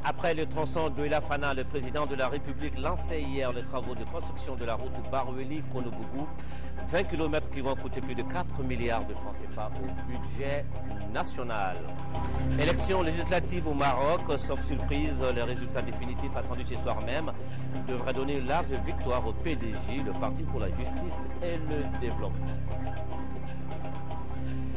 Après le tronçon Douala Fana, le président de la République lançait hier les travaux de construction de la route Baroueli-Konobougou. 20 km qui vont coûter plus de 4 milliards de francs CFA au budget national. Élection législative au Maroc, sauf surprise, les résultats définitifs attendus ce soir même devraient donner une large victoire au PDJ, le Parti pour la justice et le développement.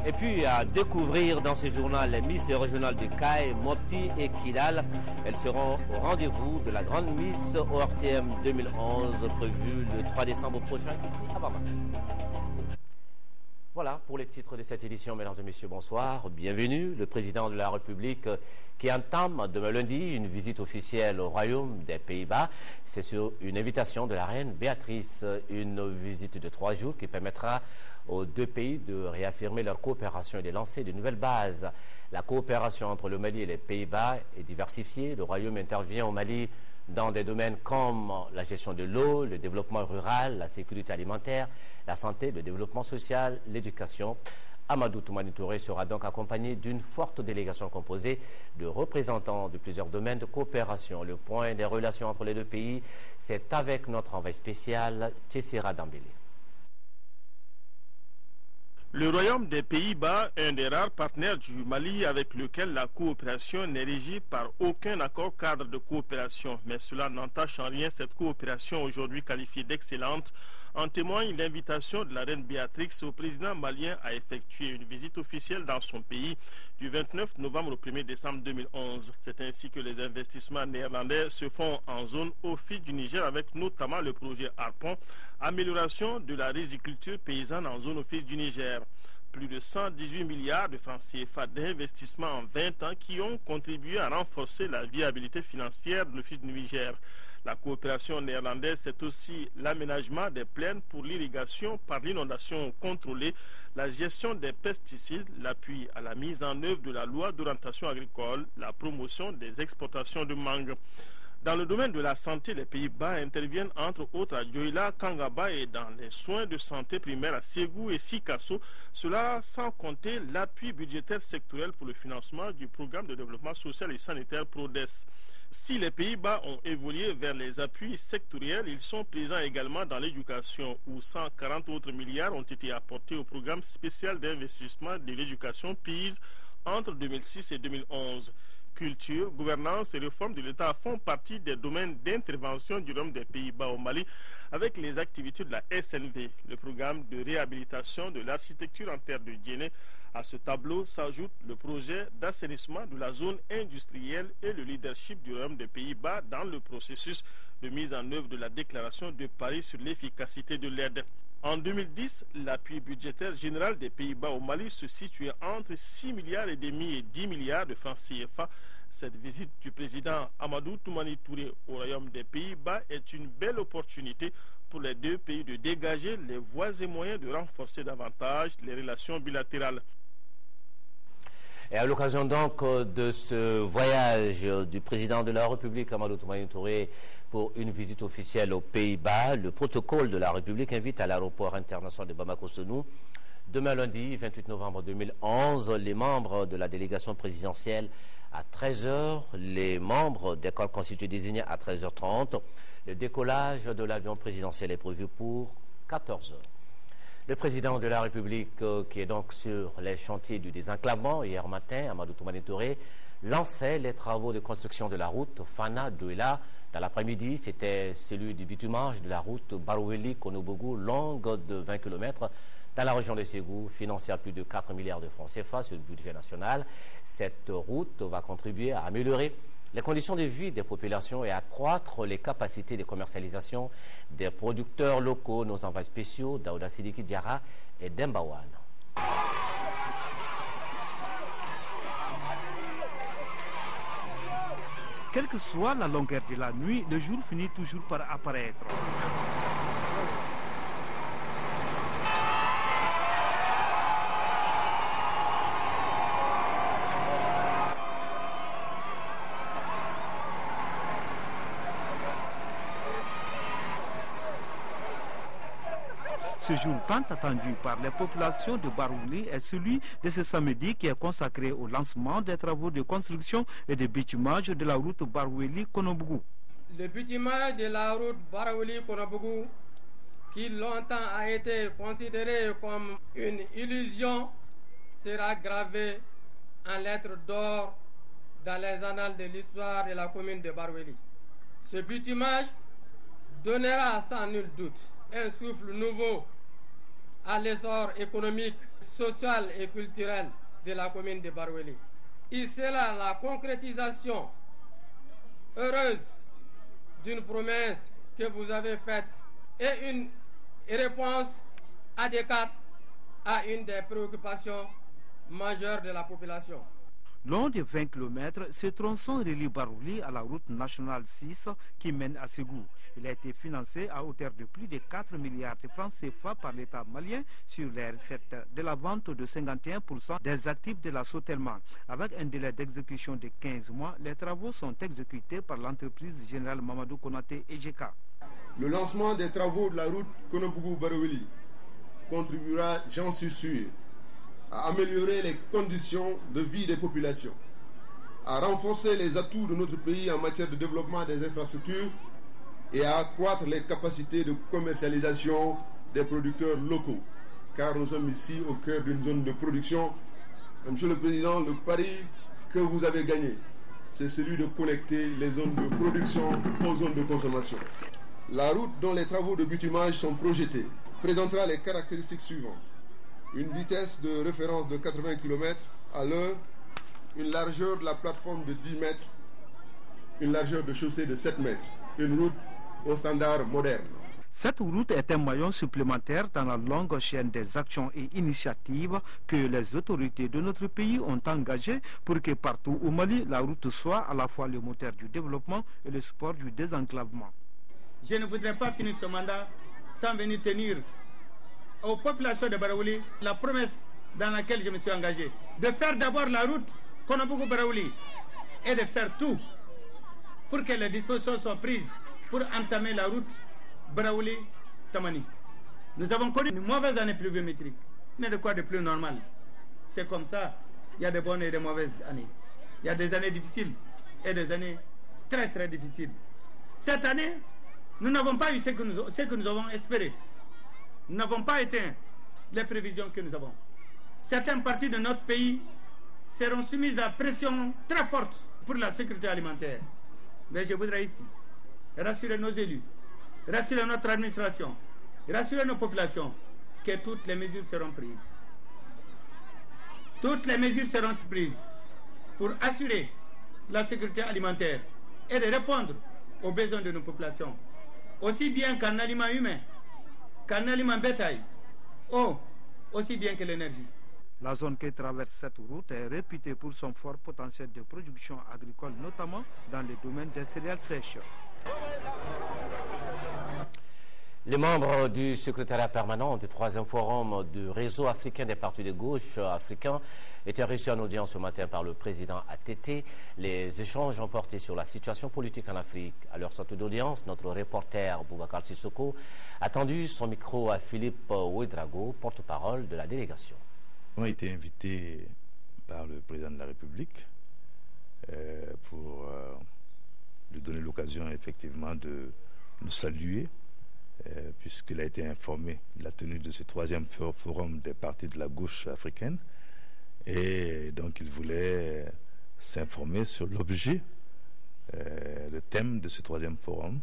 Et puis à découvrir dans ce journal les Miss régionales de Caille, Mopti et Kidal. Elles seront au rendez-vous de la grande Miss ORTM 2011 prévue le 3 décembre prochain ici à Bamako. Voilà pour les titres de cette édition, mesdames et messieurs, bonsoir, bienvenue. Le président de la République qui entame demain lundi une visite officielle au Royaume des Pays-Bas. C'est sur une invitation de la reine Béatrice, une visite de 3 jours qui permettra aux deux pays de réaffirmer leur coopération et de lancer de nouvelles bases. La coopération entre le Mali et les Pays-Bas est diversifiée. Le Royaume intervient au Mali dans des domaines comme la gestion de l'eau, le développement rural, la sécurité alimentaire, la santé, le développement social, l'éducation. Amadou Toumani Touré sera donc accompagné d'une forte délégation composée de représentants de plusieurs domaines de coopération. Le point des relations entre les deux pays, c'est avec notre envoyé spécial, Tchessira Dambélé. Le Royaume des Pays-Bas est un des rares partenaires du Mali avec lequel la coopération n'est régie par aucun accord cadre de coopération. Mais cela n'entache en rien cette coopération aujourd'hui qualifiée d'excellente. En témoigne l'invitation de la reine Béatrix au président malien à effectuer une visite officielle dans son pays du 29 novembre au 1er décembre 2011. C'est ainsi que les investissements néerlandais se font en zone au fil du Niger avec notamment le projet Harpon, amélioration de la riziculture paysanne en zone au fil du Niger. Plus de 118 milliards de francs CFA d'investissement en 20 ans qui ont contribué à renforcer la viabilité financière de l'office du Niger. La coopération néerlandaise, c'est aussi l'aménagement des plaines pour l'irrigation par l'inondation contrôlée, la gestion des pesticides, l'appui à la mise en œuvre de la loi d'orientation agricole, la promotion des exportations de mangue. Dans le domaine de la santé, les Pays-Bas interviennent entre autres à Dioïla, Kangaba et dans les soins de santé primaire à Ségou et Sikasso. Cela sans compter l'appui budgétaire sectoriel pour le financement du programme de développement social et sanitaire PRODES. Si les Pays-Bas ont évolué vers les appuis sectoriels, ils sont présents également dans l'éducation où 140 autres milliards ont été apportés au programme spécial d'investissement de l'éducation PIS entre 2006 et 2011. Culture, gouvernance et réforme de l'État font partie des domaines d'intervention du Royaume des Pays-Bas au Mali avec les activités de la SNV, le programme de réhabilitation de l'architecture en terre de Djéné. À ce tableau s'ajoute le projet d'assainissement de la zone industrielle et le leadership du Royaume des Pays-Bas dans le processus de mise en œuvre de la déclaration de Paris sur l'efficacité de l'aide. En 2010, l'appui budgétaire général des Pays-Bas au Mali se situait entre 6 milliards et demi et 10 milliards de francs CFA. Cette visite du président Amadou Toumani Touré au Royaume des Pays-Bas est une belle opportunité pour les deux pays de dégager les voies et moyens de renforcer davantage les relations bilatérales. Et à l'occasion donc de ce voyage du président de la République, Amadou Toumani Touré, pour une visite officielle aux Pays-Bas, le protocole de la République invite à l'aéroport international de Bamako-Senou. Demain lundi, 28 novembre 2011, les membres de la délégation présidentielle à 13h, les membres des corps constitués désignés à 13h30. Le décollage de l'avion présidentiel est prévu pour 14h. Le président de la République, qui est donc sur les chantiers du désenclavement, hier matin, Amadou Toumani Touré, lançait les travaux de construction de la route Fana-Douala. Dans l'après-midi, c'était celui du bitumage de la route Baroueli-Konobougou, longue de 20 km, dans la région de Ségou, financée à plus de 4 milliards de francs CFA sur le budget national. Cette route va contribuer à améliorer les conditions de vie des populations et accroître les capacités de commercialisation des producteurs locaux. Nos envoyés spéciaux, Daouda Sidiki Diara et Dembawan. Quelle que soit la longueur de la nuit, le jour finit toujours par apparaître. Ce jour tant attendu par les populations de Barouli est celui de ce samedi qui est consacré au lancement des travaux de construction et de bitumage de la route Barouli-Konobougou. Le bitumage de la route Barouli-Konobougou, qui longtemps a été considéré comme une illusion, sera gravé en lettres d'or dans les annales de l'histoire de la commune de Barouli. Ce bitumage donnera sans nul doute un souffle nouveau à l'essor économique, social et culturel de la commune de Barouli. Il sera la concrétisation heureuse d'une promesse que vous avez faite et une réponse adéquate à une des préoccupations majeures de la population. Long de 20 km, ce tronçon relie Barouli à la route nationale 6 qui mène à Ségou. Il a été financé à hauteur de plus de 4 milliards de francs CFA par l'État malien sur les recettes de la vente de 51% des actifs de la Sotelma. Avec un délai d'exécution de 15 mois, les travaux sont exécutés par l'entreprise générale Mamadou Konaté EGK. Le lancement des travaux de la route Konobougou-Barouli contribuera, j'en suis sûr, à améliorer les conditions de vie des populations, à renforcer les atouts de notre pays en matière de développement des infrastructures et à accroître les capacités de commercialisation des producteurs locaux. Car nous sommes ici au cœur d'une zone de production. Monsieur le Président, le pari que vous avez gagné, c'est celui de connecter les zones de production aux zones de consommation. La route dont les travaux de bitumage sont projetés présentera les caractéristiques suivantes. Une vitesse de référence de 80 km à l'heure, une largeur de la plateforme de 10 mètres, une largeur de chaussée de 7 mètres, une route au standard moderne. Cette route est un maillon supplémentaire dans la longue chaîne des actions et initiatives que les autorités de notre pays ont engagées pour que partout au Mali, la route soit à la fois le moteur du développement et le support du désenclavement. Je ne voudrais pas finir ce mandat sans venir tenir aux populations de Barouli la promesse dans laquelle je me suis engagé, de faire d'abord la route Konobougou-Barouli et de faire tout pour que les dispositions soient prises pour entamer la route Barouli-Tamani. Nous avons connu une mauvaise année pluviométrique, mais de quoi de plus normal? C'est comme ça, il y a de bonnes et de mauvaises années. Il y a des années difficiles et des années très très difficiles. Cette année, nous n'avons pas eu ce que nous avons espéré. Nous n'avons pas atteint les prévisions que nous avons. Certaines parties de notre pays seront soumises à pression très forte pour la sécurité alimentaire. Mais je voudrais ici rassurer nos élus, rassurer notre administration, rassurer nos populations que toutes les mesures seront prises. Toutes les mesures seront prises pour assurer la sécurité alimentaire et de répondre aux besoins de nos populations, aussi bien qu'en aliments humains, qu'en aliment bétail, aussi bien que l'énergie. La zone qui traverse cette route est réputée pour son fort potentiel de production agricole, notamment dans le domaine des céréales sèches. Les membres du secrétariat permanent du 3e forum du réseau africain des partis de gauche africains étaient reçus en audience ce matin par le président ATT. Les échanges ont porté sur la situation politique en Afrique. À leur sortie d'audience, notre reporter Boubacar Sissoko a tendu son micro à Philippe Ouedraogo, porte-parole de la délégation. On a été invités par le président de la République pour lui donner l'occasion effectivement de nous saluer, puisqu'il a été informé de la tenue de ce 3e forum des partis de la gauche africaine. Et donc il voulait s'informer sur l'objet, le thème de ce 3e forum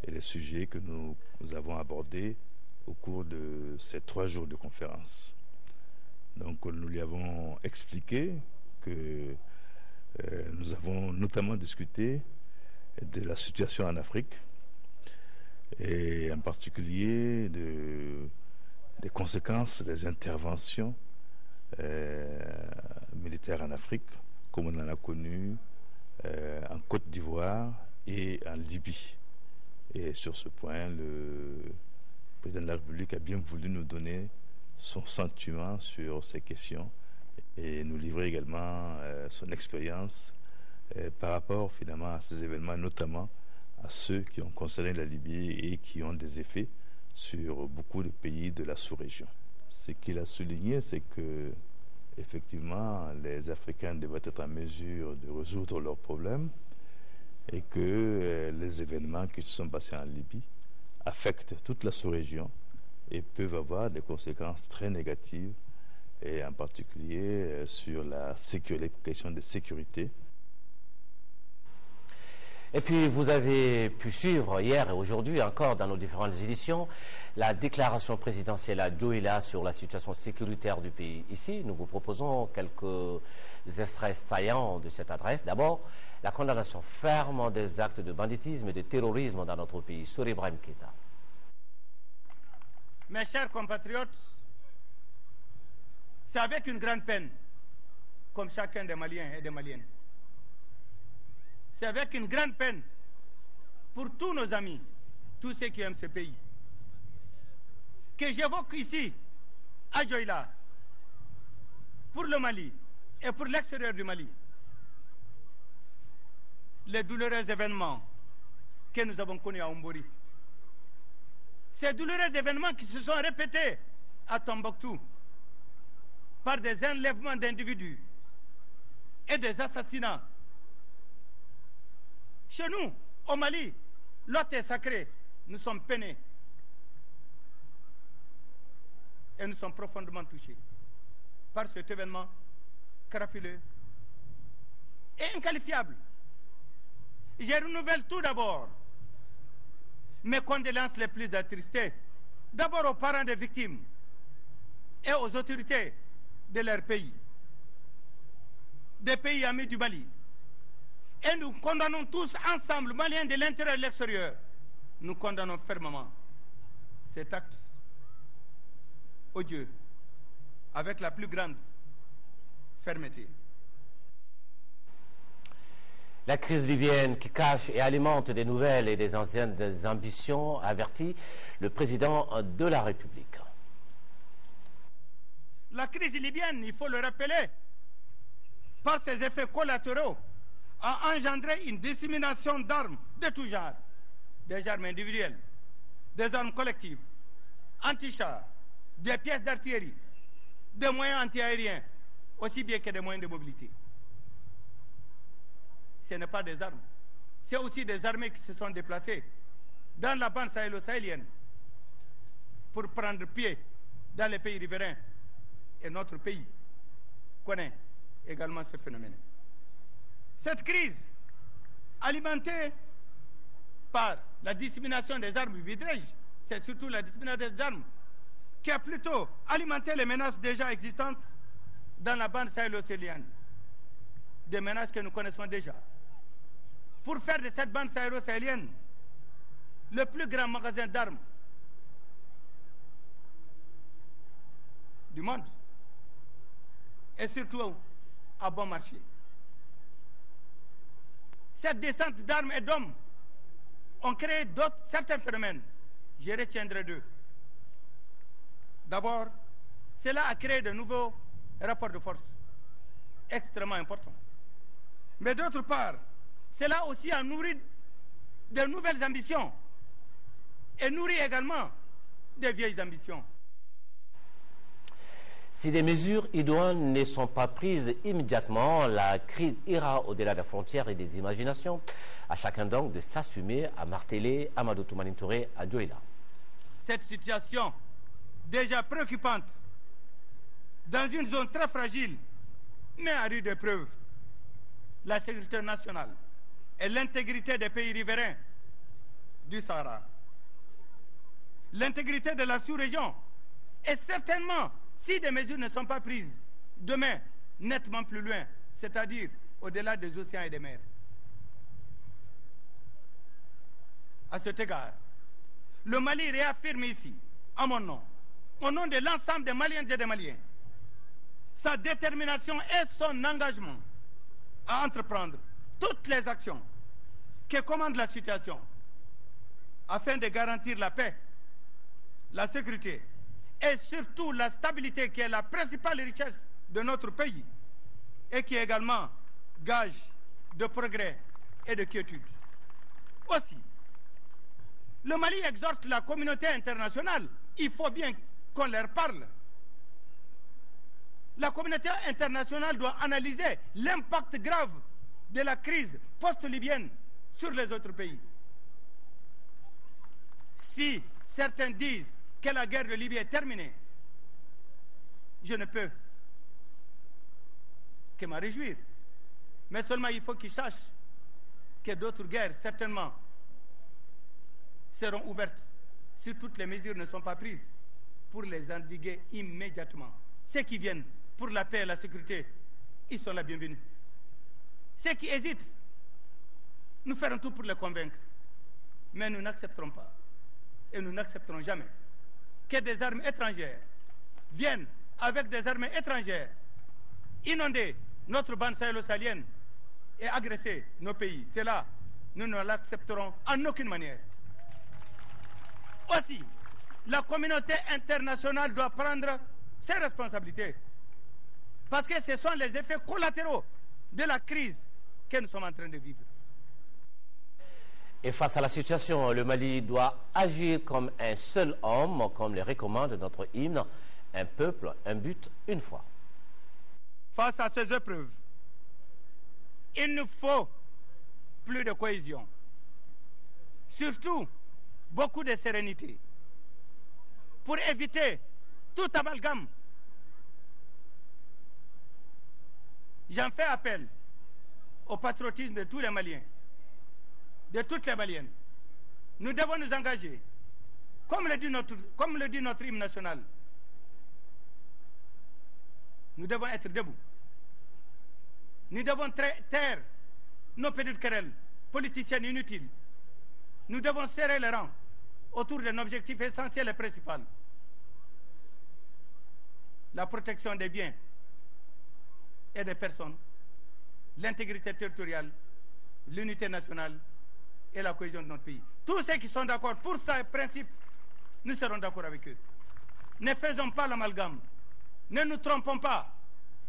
et les sujets que nous avons abordés au cours de ces 3 jours de conférence. Donc nous lui avons expliqué que nous avons notamment discuté de la situation en Afrique et en particulier des conséquences des interventions militaires en Afrique, comme on en a connu en Côte d'Ivoire et en Libye. Et sur ce point, le président de la République a bien voulu nous donner son sentiment sur ces questions et nous livrer également son expérience par rapport finalement à ces événements, notamment à ceux qui ont concerné la Libye et qui ont des effets sur beaucoup de pays de la sous-région. Ce qu'il a souligné, c'est que effectivement, les Africains devraient être en mesure de résoudre leurs problèmes et que les événements qui se sont passés en Libye affectent toute la sous-région et peuvent avoir des conséquences très négatives, et en particulier sur les questions de sécurité. Et puis, vous avez pu suivre hier et aujourd'hui encore dans nos différentes éditions la déclaration présidentielle à Douala sur la situation sécuritaire du pays. Ici, nous vous proposons quelques extraits saillants de cette adresse. D'abord, la condamnation ferme des actes de banditisme et de terrorisme dans notre pays. Sur Ibrahim Keïta. Mes chers compatriotes, c'est avec une grande peine, comme chacun des Maliens et des Maliennes. C'est avec une grande peine pour tous nos amis, tous ceux qui aiment ce pays, que j'évoque ici, à Douala, pour le Mali et pour l'extérieur du Mali, les douloureux événements que nous avons connus à Ombori. Ces douloureux événements qui se sont répétés à Tombouctou par des enlèvements d'individus et des assassinats. Chez nous, au Mali, l'hôte est sacré. Nous sommes peinés. Et nous sommes profondément touchés par cet événement crapuleux et inqualifiable. Je renouvelle tout d'abord mes condoléances les plus attristées, d'abord aux parents des victimes et aux autorités de leur pays, des pays amis du Mali. Et nous condamnons tous ensemble, Maliens de l'intérieur et de l'extérieur, nous condamnons fermement cet acte odieux avec la plus grande fermeté. La crise libyenne qui cache et alimente des nouvelles et des anciennes ambitions, avertit le président de la République. La crise libyenne, il faut le rappeler, par ses effets collatéraux, a engendré une dissémination d'armes de tout genre, des armes individuelles, des armes collectives, anti-chars, des pièces d'artillerie, des moyens antiaériens, aussi bien que des moyens de mobilité. Ce n'est pas des armes, c'est aussi des armées qui se sont déplacées dans la bande sahélo-sahélienne pour prendre pied dans les pays riverains. Et notre pays connaît également ce phénomène. Cette crise, alimentée par la dissémination des armes vidrées, c'est surtout la dissémination des armes qui a plutôt alimenté les menaces déjà existantes dans la bande sahélo-sahélienne, des menaces que nous connaissons déjà. Pour faire de cette bande sahélo-sahélienne le plus grand magasin d'armes du monde, et surtout à bon marché. Cette descente d'armes et d'hommes ont créé certains phénomènes. Je retiendrai deux. D'abord, cela a créé de nouveaux rapports de force extrêmement importants. Mais d'autre part, cela aussi a nourri de nouvelles ambitions et nourrit également des vieilles ambitions. Si des mesures idoines ne sont pas prises immédiatement, la crise ira au-delà des frontières et des imaginations. À chacun donc de s'assumer, à marteler Amadou Toumani Touré à Douala. Cette situation déjà préoccupante dans une zone très fragile, mais à rude épreuve, la sécurité nationale et l'intégrité des pays riverains du Sahara, l'intégrité de la sous-région, et certainement, si des mesures ne sont pas prises, demain, nettement plus loin, c'est-à-dire au-delà des océans et des mers. À cet égard, le Mali réaffirme ici, à mon nom, au nom de l'ensemble des Maliennes et des Maliens, sa détermination et son engagement à entreprendre toutes les actions que commande la situation afin de garantir la paix, la sécurité et surtout la stabilité qui est la principale richesse de notre pays et qui est également gage de progrès et de quiétude. Aussi, Le Mali exhorte la communauté internationale. Il faut bien qu'on leur parle. La communauté internationale doit analyser l'impact grave de la crise post-libyenne sur les autres pays. Si certains disent que la guerre de Libye est terminée, je ne peux que m'en réjouir. Mais seulement il faut qu'ils sachent que d'autres guerres, certainement, seront ouvertes si toutes les mesures ne sont pas prises pour les endiguer immédiatement. Ceux qui viennent pour la paix et la sécurité, ils sont la bienvenue. Ceux qui hésitent, nous ferons tout pour les convaincre. Mais nous n'accepterons pas, et nous n'accepterons jamais, que des armes étrangères viennent avec des armes étrangères inonder notre bande sahélo-sahelienne et agresser nos pays. Cela, nous ne l'accepterons en aucune manière. Aussi, la communauté internationale doit prendre ses responsabilités. Parce que ce sont les effets collatéraux de la crise que nous sommes en train de vivre. Et face à la situation, le Mali doit agir comme un seul homme, comme le recommande notre hymne, un peuple, un but, une foi. Face à ces épreuves, il nous faut plus de cohésion. Surtout, beaucoup de sérénité. Pour éviter tout amalgame. J'en fais appel au patriotisme de tous les Maliens, de toutes les Maliennes. Nous devons nous engager, comme le dit notre hymne national. Nous devons être debout. Nous devons taire nos petites querelles politiciennes inutiles. Nous devons serrer les rangs autour d'un objectif essentiel et principal. La protection des biens et des personnes, l'intégrité territoriale, l'unité nationale et la cohésion de notre pays. Tous ceux qui sont d'accord pour ce principe, nous serons d'accord avec eux. Ne faisons pas l'amalgame, ne nous trompons pas,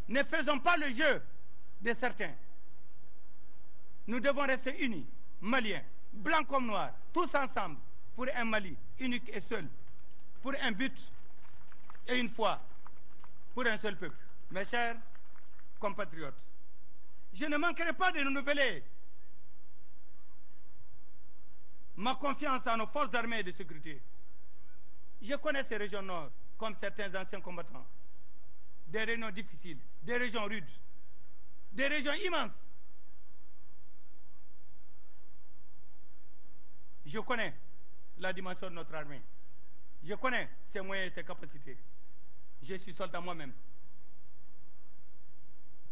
ne faisons pas le jeu de certains. Nous devons rester unis, Maliens, blancs comme noirs, tous ensemble, pour un Mali unique et seul, pour un but et une foi, pour un seul peuple. Mes chers compatriotes, je ne manquerai pas de renouveler ma confiance en nos forces armées et de sécurité. Je connais ces régions nord comme certains anciens combattants. Des régions difficiles, des régions rudes, des régions immenses. Je connais la dimension de notre armée. Je connais ses moyens et ses capacités. Je suis soldat moi-même.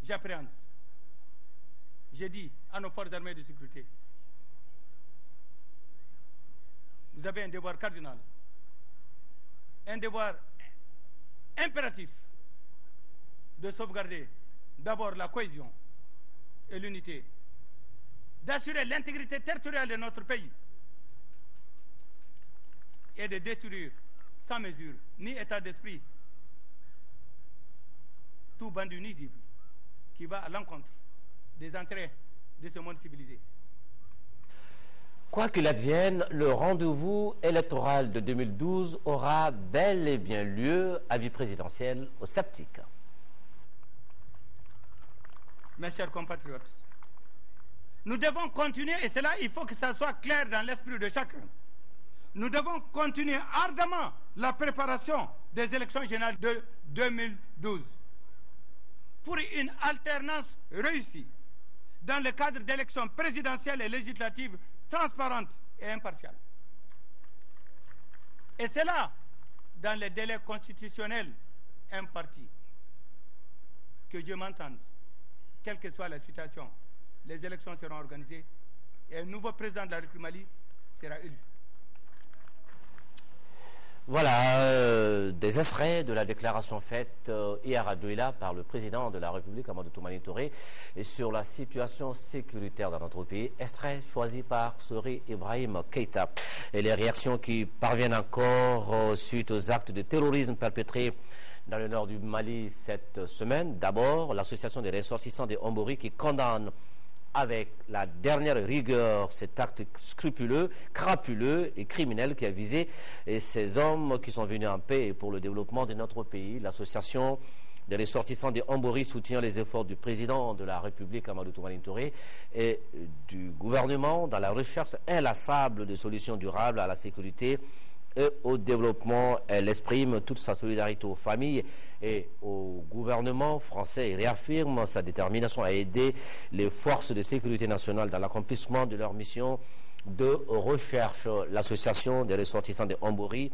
J'appréhende. Je dis à nos forces armées de sécurité, vous avez un devoir cardinal, un devoir impératif de sauvegarder d'abord la cohésion et l'unité, d'assurer l'intégrité territoriale de notre pays et de détruire sans mesure ni état d'esprit tout bandit nuisible qui va à l'encontre des intérêts de ce monde civilisé. Quoi qu'il advienne, le rendez-vous électoral de 2012 aura bel et bien lieu, avis présidentiel aux sceptiques. Mes chers compatriotes, nous devons continuer, et cela, il faut que ça soit clair dans l'esprit de chacun. Nous devons continuer ardemment la préparation des élections générales de 2012 pour une alternance réussie dans le cadre d'élections présidentielles et législatives transparentes et impartiales. Et cela dans les délais constitutionnels impartis. Que Dieu m'entende, quelle que soit la situation, les élections seront organisées et un nouveau président de la République du Mali sera élu. Voilà des extraits de la déclaration faite hier à Douala par le président de la République, Amadou Toumani Touré, sur la situation sécuritaire dans notre pays. Extrait choisi par Sori Ibrahim Keïta. Et les réactions qui parviennent encore suite aux actes de terrorisme perpétrés dans le nord du Mali cette semaine. D'abord, l'association des ressortissants des Ombori qui condamne avec la dernière rigueur cet acte scrupuleux, crapuleux et criminel qui a visé ces hommes qui sont venus en paix pour le développement de notre pays. L'association des ressortissants des Hambori soutient les efforts du président de la République, Amadou Toumani Touré, et du gouvernement dans la recherche inlassable de solutions durables à la sécurité et au développement. Elle exprime toute sa solidarité aux familles et au gouvernement français et réaffirme sa détermination à aider les forces de sécurité nationale dans l'accomplissement de leur mission de recherche. L'association des ressortissants des Hambori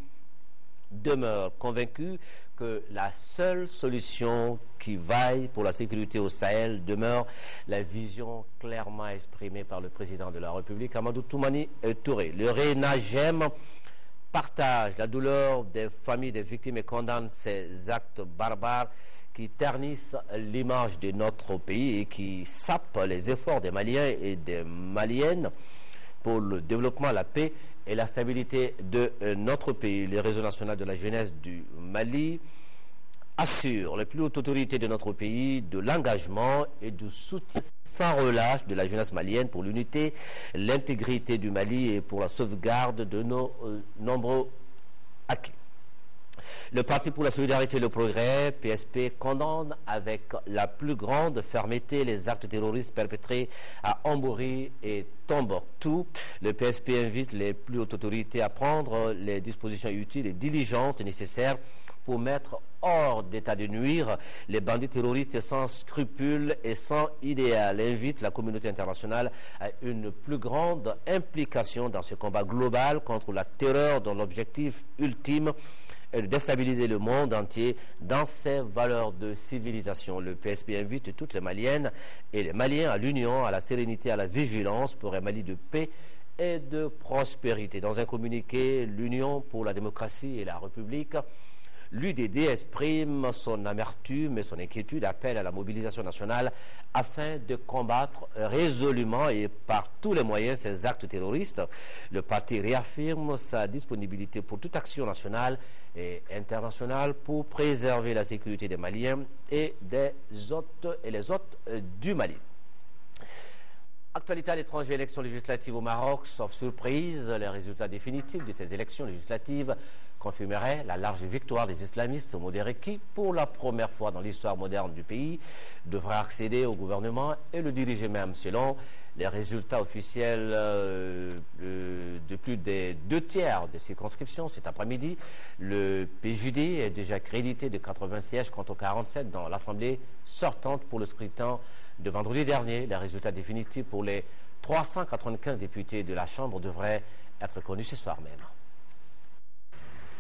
demeure convaincue que la seule solution qui vaille pour la sécurité au Sahel demeure la vision clairement exprimée par le président de la République, Amadou Toumani Touré. Le RENAGEM partage la douleur des familles des victimes et condamne ces actes barbares qui ternissent l'image de notre pays et qui sapent les efforts des Maliens et des Maliennes pour le développement, la paix et la stabilité de notre pays. Le réseau national de la jeunesse du Mali assure les plus hautes autorités de notre pays de l'engagement et du soutien sans relâche de la jeunesse malienne pour l'unité, l'intégrité du Mali et pour la sauvegarde de nos nombreux acquis. Le Parti pour la solidarité et le progrès, PSP, condamne avec la plus grande fermeté les actes terroristes perpétrés à Hambori et Tombouctou. Le PSP invite les plus hautes autorités à prendre les dispositions utiles et diligentes nécessaires pour mettre hors d'état de nuire les bandits terroristes sans scrupules et sans idéal. Invite la communauté internationale à une plus grande implication dans ce combat global contre la terreur dont l'objectif ultime est de déstabiliser le monde entier dans ses valeurs de civilisation. Le PSP invite toutes les Maliennes et les Maliens à l'union, à la sérénité, à la vigilance pour un Mali de paix et de prospérité. Dans un communiqué, l'Union pour la démocratie et la République, l'UDD exprime son amertume et son inquiétude, appelle à la mobilisation nationale afin de combattre résolument et par tous les moyens ces actes terroristes. Le parti réaffirme sa disponibilité pour toute action nationale et internationale pour préserver la sécurité des Maliens et les hôtes du Mali. Actualité à l'étranger, élections législatives au Maroc, sauf surprise, les résultats définitifs de ces élections législatives confirmerait la large victoire des islamistes modérés qui, pour la première fois dans l'histoire moderne du pays, devraient accéder au gouvernement et le diriger même. Selon les résultats officiels de plus des 2/3 des circonscriptions cet après-midi, le PJD est déjà crédité de 80 sièges contre 47 dans l'Assemblée sortante pour le scrutin de vendredi dernier. Les résultats définitifs pour les 395 députés de la Chambre devraient être connus ce soir même.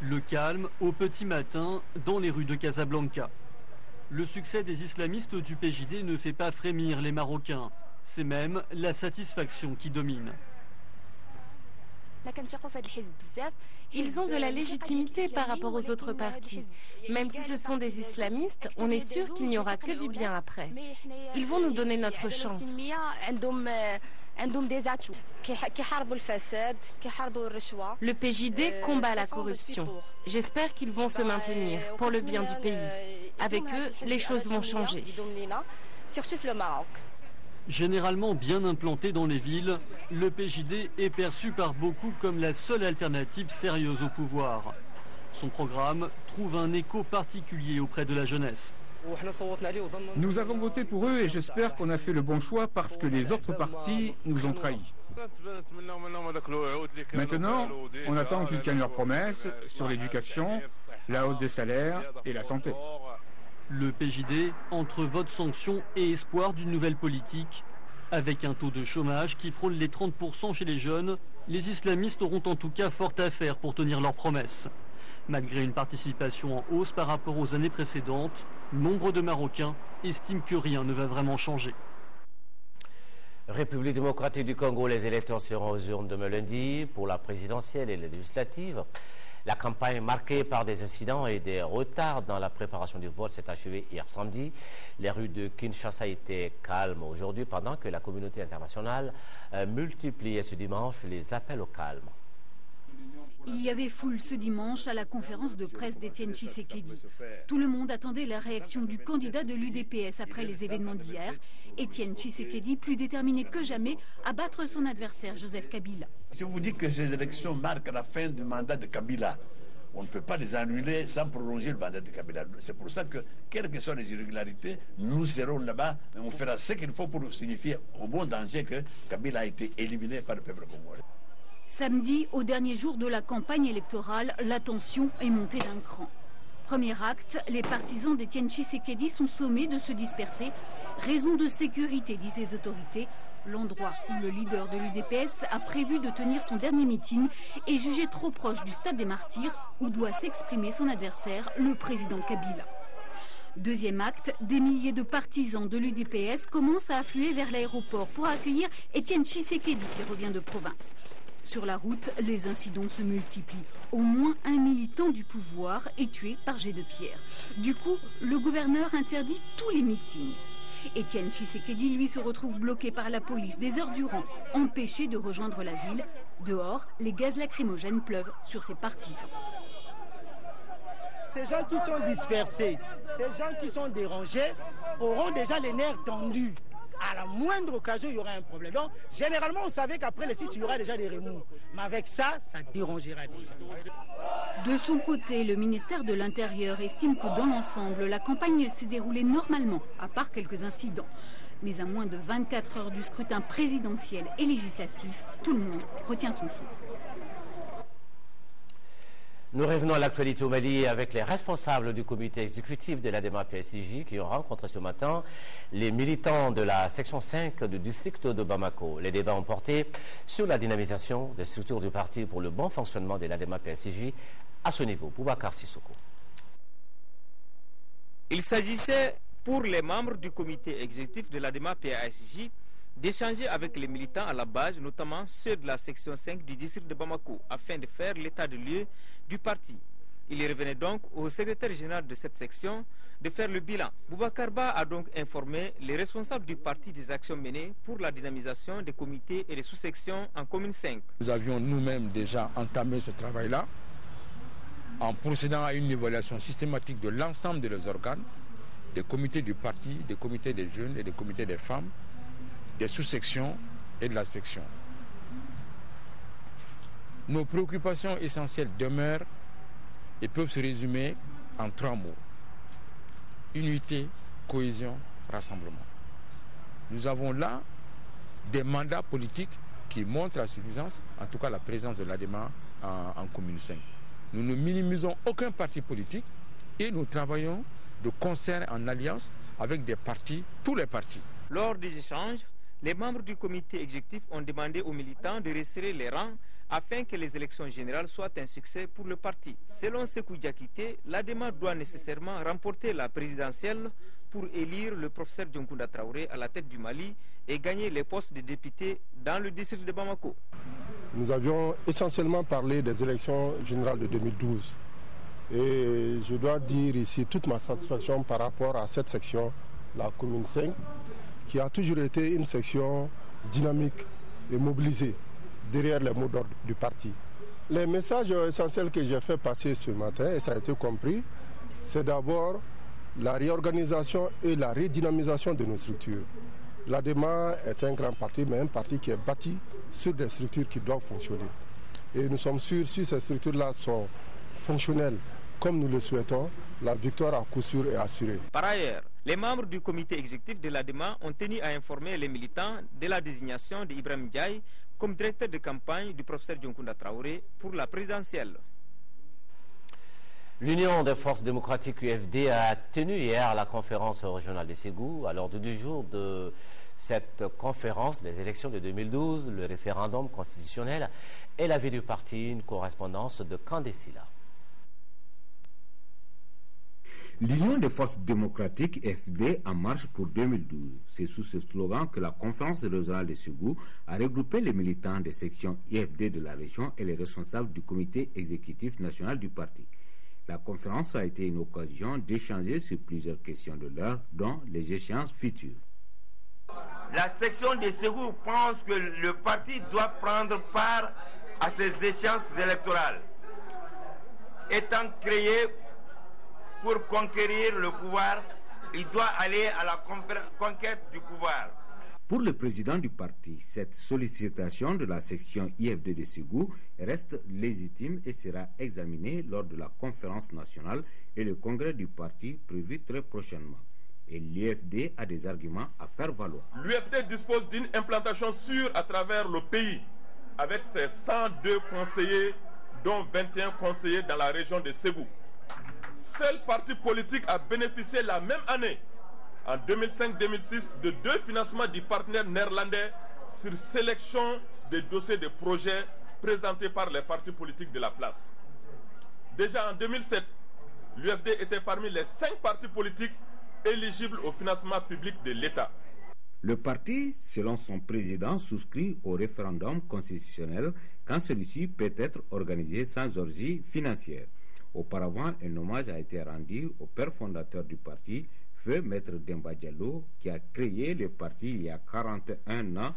Le calme au petit matin dans les rues de Casablanca. Le succès des islamistes du PJD ne fait pas frémir les Marocains. C'est même la satisfaction qui domine. Ils ont de la légitimité par rapport aux autres partis. Même si ce sont des islamistes, on est sûr qu'il n'y aura que du bien après. Ils vont nous donner notre chance. Le PJD combat la corruption. J'espère qu'ils vont se maintenir pour le bien du pays. Avec eux, les choses vont changer. Généralement bien implanté dans les villes, le PJD est perçu par beaucoup comme la seule alternative sérieuse au pouvoir. Son programme trouve un écho particulier auprès de la jeunesse. Nous avons voté pour eux et j'espère qu'on a fait le bon choix parce que les autres partis nous ont trahis. Maintenant, on attend qu'ils tiennent leurs promesses sur l'éducation, la hausse des salaires et la santé. Le PJD entre vote sanction et espoir d'une nouvelle politique. Avec un taux de chômage qui frôle les 30% chez les jeunes, les islamistes auront en tout cas fort à faire pour tenir leurs promesses. Malgré une participation en hausse par rapport aux années précédentes, nombre de Marocains estiment que rien ne va vraiment changer. République démocratique du Congo, les électeurs seront aux urnes demain lundi pour la présidentielle et les législatives. La campagne marquée par des incidents et des retards dans la préparation du vote s'est achevée hier samedi. Les rues de Kinshasa étaient calmes aujourd'hui pendant que la communauté internationale multipliait ce dimanche les appels au calme. Il y avait foule ce dimanche à la conférence de presse d'Etienne Tshisekedi. Tout le monde attendait la réaction du candidat de l'UDPS après les événements d'hier. Etienne Tshisekedi, plus déterminé que jamais à battre son adversaire Joseph Kabila. Je vous dis que ces élections marquent la fin du mandat de Kabila. On ne peut pas les annuler sans prolonger le mandat de Kabila. C'est pour ça que, quelles que soient les irrégularités, nous serons là-bas et on fera ce qu'il faut pour signifier au bon danger que Kabila a été éliminé par le peuple congolais. Samedi, au dernier jour de la campagne électorale, la tension est montée d'un cran. Premier acte, les partisans d'Etienne Tshisekedi sont sommés de se disperser. Raison de sécurité, disent les autorités. L'endroit où le leader de l'UDPS a prévu de tenir son dernier meeting est jugé trop proche du stade des Martyrs où doit s'exprimer son adversaire, le président Kabila. Deuxième acte, des milliers de partisans de l'UDPS commencent à affluer vers l'aéroport pour accueillir Etienne Tshisekedi qui revient de province. Sur la route, les incidents se multiplient. Au moins un militant du pouvoir est tué par jet de pierre. Du coup, le gouverneur interdit tous les meetings. Etienne Tshisekedi, lui, se retrouve bloqué par la police des heures durant, empêché de rejoindre la ville. Dehors, les gaz lacrymogènes pleuvent sur ses partisans. Ces gens qui sont dispersés, ces gens qui sont dérangés, auront déjà les nerfs tendus. À la moindre occasion, il y aura un problème. Donc, généralement, on savait qu'après le 6, il y aura déjà des remous. Mais avec ça, ça dérangera déjà. De son côté, le ministère de l'Intérieur estime que dans l'ensemble, la campagne s'est déroulée normalement, à part quelques incidents. Mais à moins de 24 heures du scrutin présidentiel et législatif, tout le monde retient son souffle. Nous revenons à l'actualité au Mali avec les responsables du comité exécutif de l'ADEMA-PSIJ qui ont rencontré ce matin les militants de la section 5 du district de Bamako. Les débats ont porté sur la dynamisation des structures du parti pour le bon fonctionnement de l'ADEMA-PSIJ à ce niveau. Boubacar Sissoko. Il s'agissait pour les membres du comité exécutif de l'ADEMA-PSIJ d'échanger avec les militants à la base, notamment ceux de la section 5 du district de Bamako, afin de faire l'état de lieu du parti. Il revenait donc au secrétaire général de cette section de faire le bilan. Boubacar Ba a donc informé les responsables du parti des actions menées pour la dynamisation des comités et des sous-sections en commune 5. Nous avions nous-mêmes déjà entamé ce travail-là en procédant à une évaluation systématique de l'ensemble de leurs organes, des comités du parti, des comités des jeunes et des comités des femmes, des sous-sections et de la section. Nos préoccupations essentielles demeurent et peuvent se résumer en 3 mots. Unité, cohésion, rassemblement. Nous avons là des mandats politiques qui montrent la suffisance, en tout cas la présence de l'ADEMA en commune 5. Nous ne minimisons aucun parti politique et nous travaillons de concert en alliance avec des partis, tous les partis. Lors des échanges, les membres du comité exécutif ont demandé aux militants de resserrer les rangs afin que les élections générales soient un succès pour le parti. Selon Sékou Diakité, l'ADEMA doit nécessairement remporter la présidentielle pour élire le professeur Dioncounda Traoré à la tête du Mali et gagner les postes de députés dans le district de Bamako. Nous avions essentiellement parlé des élections générales de 2012. Et je dois dire ici toute ma satisfaction par rapport à cette section, la commune 5, qui a toujours été une section dynamique et mobilisée derrière les mots d'ordre du parti. Les messages essentiels que j'ai fait passer ce matin, et ça a été compris, c'est d'abord la réorganisation et la redynamisation de nos structures. L'ADEMA est un grand parti, mais un parti qui est bâti sur des structures qui doivent fonctionner. Et nous sommes sûrs, si ces structures-là sont fonctionnelles comme nous le souhaitons, la victoire à coup sûr est assurée. Par ailleurs, les membres du comité exécutif de l'ADEMA ont tenu à informer les militants de la désignation d'Ibrahim Ndiaye comme directeur de campagne du professeur Dioncounda Traoré pour la présidentielle. L'Union des forces démocratiques UFD a tenu hier la conférence régionale de Ségou. À l'ordre du jour de cette conférence, les élections de 2012, le référendum constitutionnel et la vie du parti, une correspondance de Kandesila. L'Union des forces démocratiques FD en marche pour 2012. C'est sous ce slogan que la conférence régionale de Ségou a regroupé les militants des sections IFD de la région et les responsables du comité exécutif national du parti. La conférence a été une occasion d'échanger sur plusieurs questions de l'heure, dont les échéances futures. La section de Ségou pense que le parti doit prendre part à ces échéances électorales. étant créé pour conquérir le pouvoir, il doit aller à la conquête du pouvoir. Pour le président du parti, cette sollicitation de la section IFD de Ségou reste légitime et sera examinée lors de la conférence nationale et le congrès du parti prévu très prochainement. Et l'UFD a des arguments à faire valoir. L'UFD dispose d'une implantation sûre à travers le pays, avec ses 102 conseillers, dont 21 conseillers dans la région de Ségou. Seul parti politique a bénéficié la même année, en 2005-2006, de 2 financements du partenaire néerlandais sur sélection des dossiers de projets présentés par les partis politiques de la place. Déjà en 2007, l'UFD était parmi les 5 partis politiques éligibles au financement public de l'État. Le parti, selon son président, souscrit au référendum constitutionnel quand celui-ci peut être organisé sans orgie financière. Auparavant, un hommage a été rendu au père fondateur du parti, feu Maître Demba Diallo, qui a créé le parti il y a 41 ans.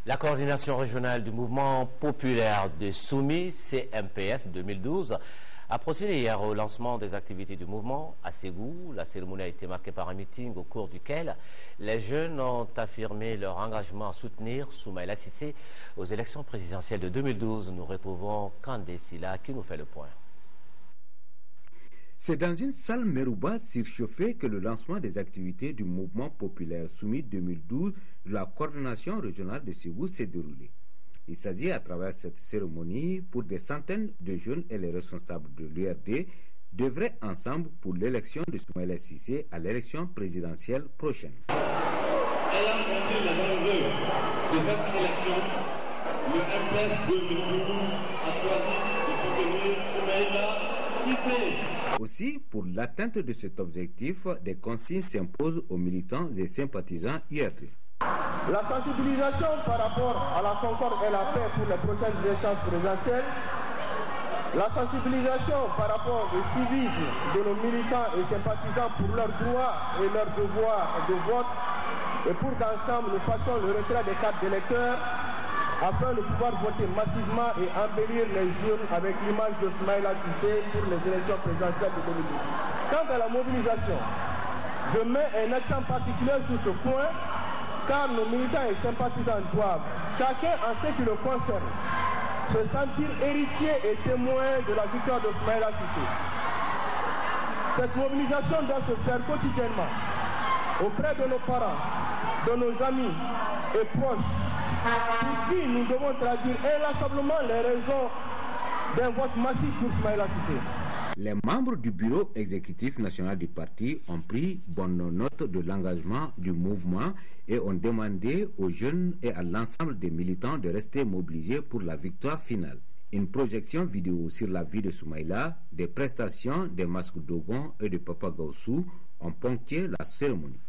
La coordination régionale du mouvement populaire des Soumis, CMPS 2012, a procédé hier au lancement des activités du mouvement à Ségou. La cérémonie a été marquée par un meeting au cours duquel les jeunes ont affirmé leur engagement à soutenir Soumaïla Cissé aux élections présidentielles de 2012. Nous retrouvons Kandé Silla qui nous fait le point. C'est dans une salle Merouba surchauffée que le lancement des activités du mouvement populaire Soumis 2012 de la coordination régionale de Ségou s'est déroulé. Il s'agit à travers cette cérémonie pour des centaines de jeunes et les responsables de l'URD d'œuvrer ensemble pour l'élection de Soumaïla Cissé à l'élection présidentielle prochaine. Ayant compris les enjeux de cette élection, le MPS 2012 a choisi de soutenir Soumaïla Cissé. Aussi, pour l'atteinte de cet objectif, des consignes s'imposent aux militants et sympathisants URD. La sensibilisation par rapport à la concorde et la paix pour les prochaines échéances présidentielles, la sensibilisation par rapport au civisme de nos militants et sympathisants pour leurs droits et leurs devoirs de vote, et pour qu'ensemble nous fassions le retrait des cartes d'électeurs afin de pouvoir voter massivement et embellir les urnes avec l'image de Soumaïla Cissé pour les élections présidentielles de 2012. Quant à la mobilisation, je mets un accent particulier sur ce point, car nos militants et sympathisants doivent, chacun en ce qui le concerne, se sentir héritiers et témoins de la victoire de Soumaïla Cissé. Cette mobilisation doit se faire quotidiennement auprès de nos parents, de nos amis et proches, pour qui nous devons traduire inlassablement les raisons d'un vote massif pour Soumaïla Cissé. Les membres du bureau exécutif national du parti ont pris bonne note de l'engagement du mouvement et ont demandé aux jeunes et à l'ensemble des militants de rester mobilisés pour la victoire finale. Une projection vidéo sur la vie de Soumaïla, des prestations des masques Dogon et de Papa Gaussou ont ponctué la cérémonie.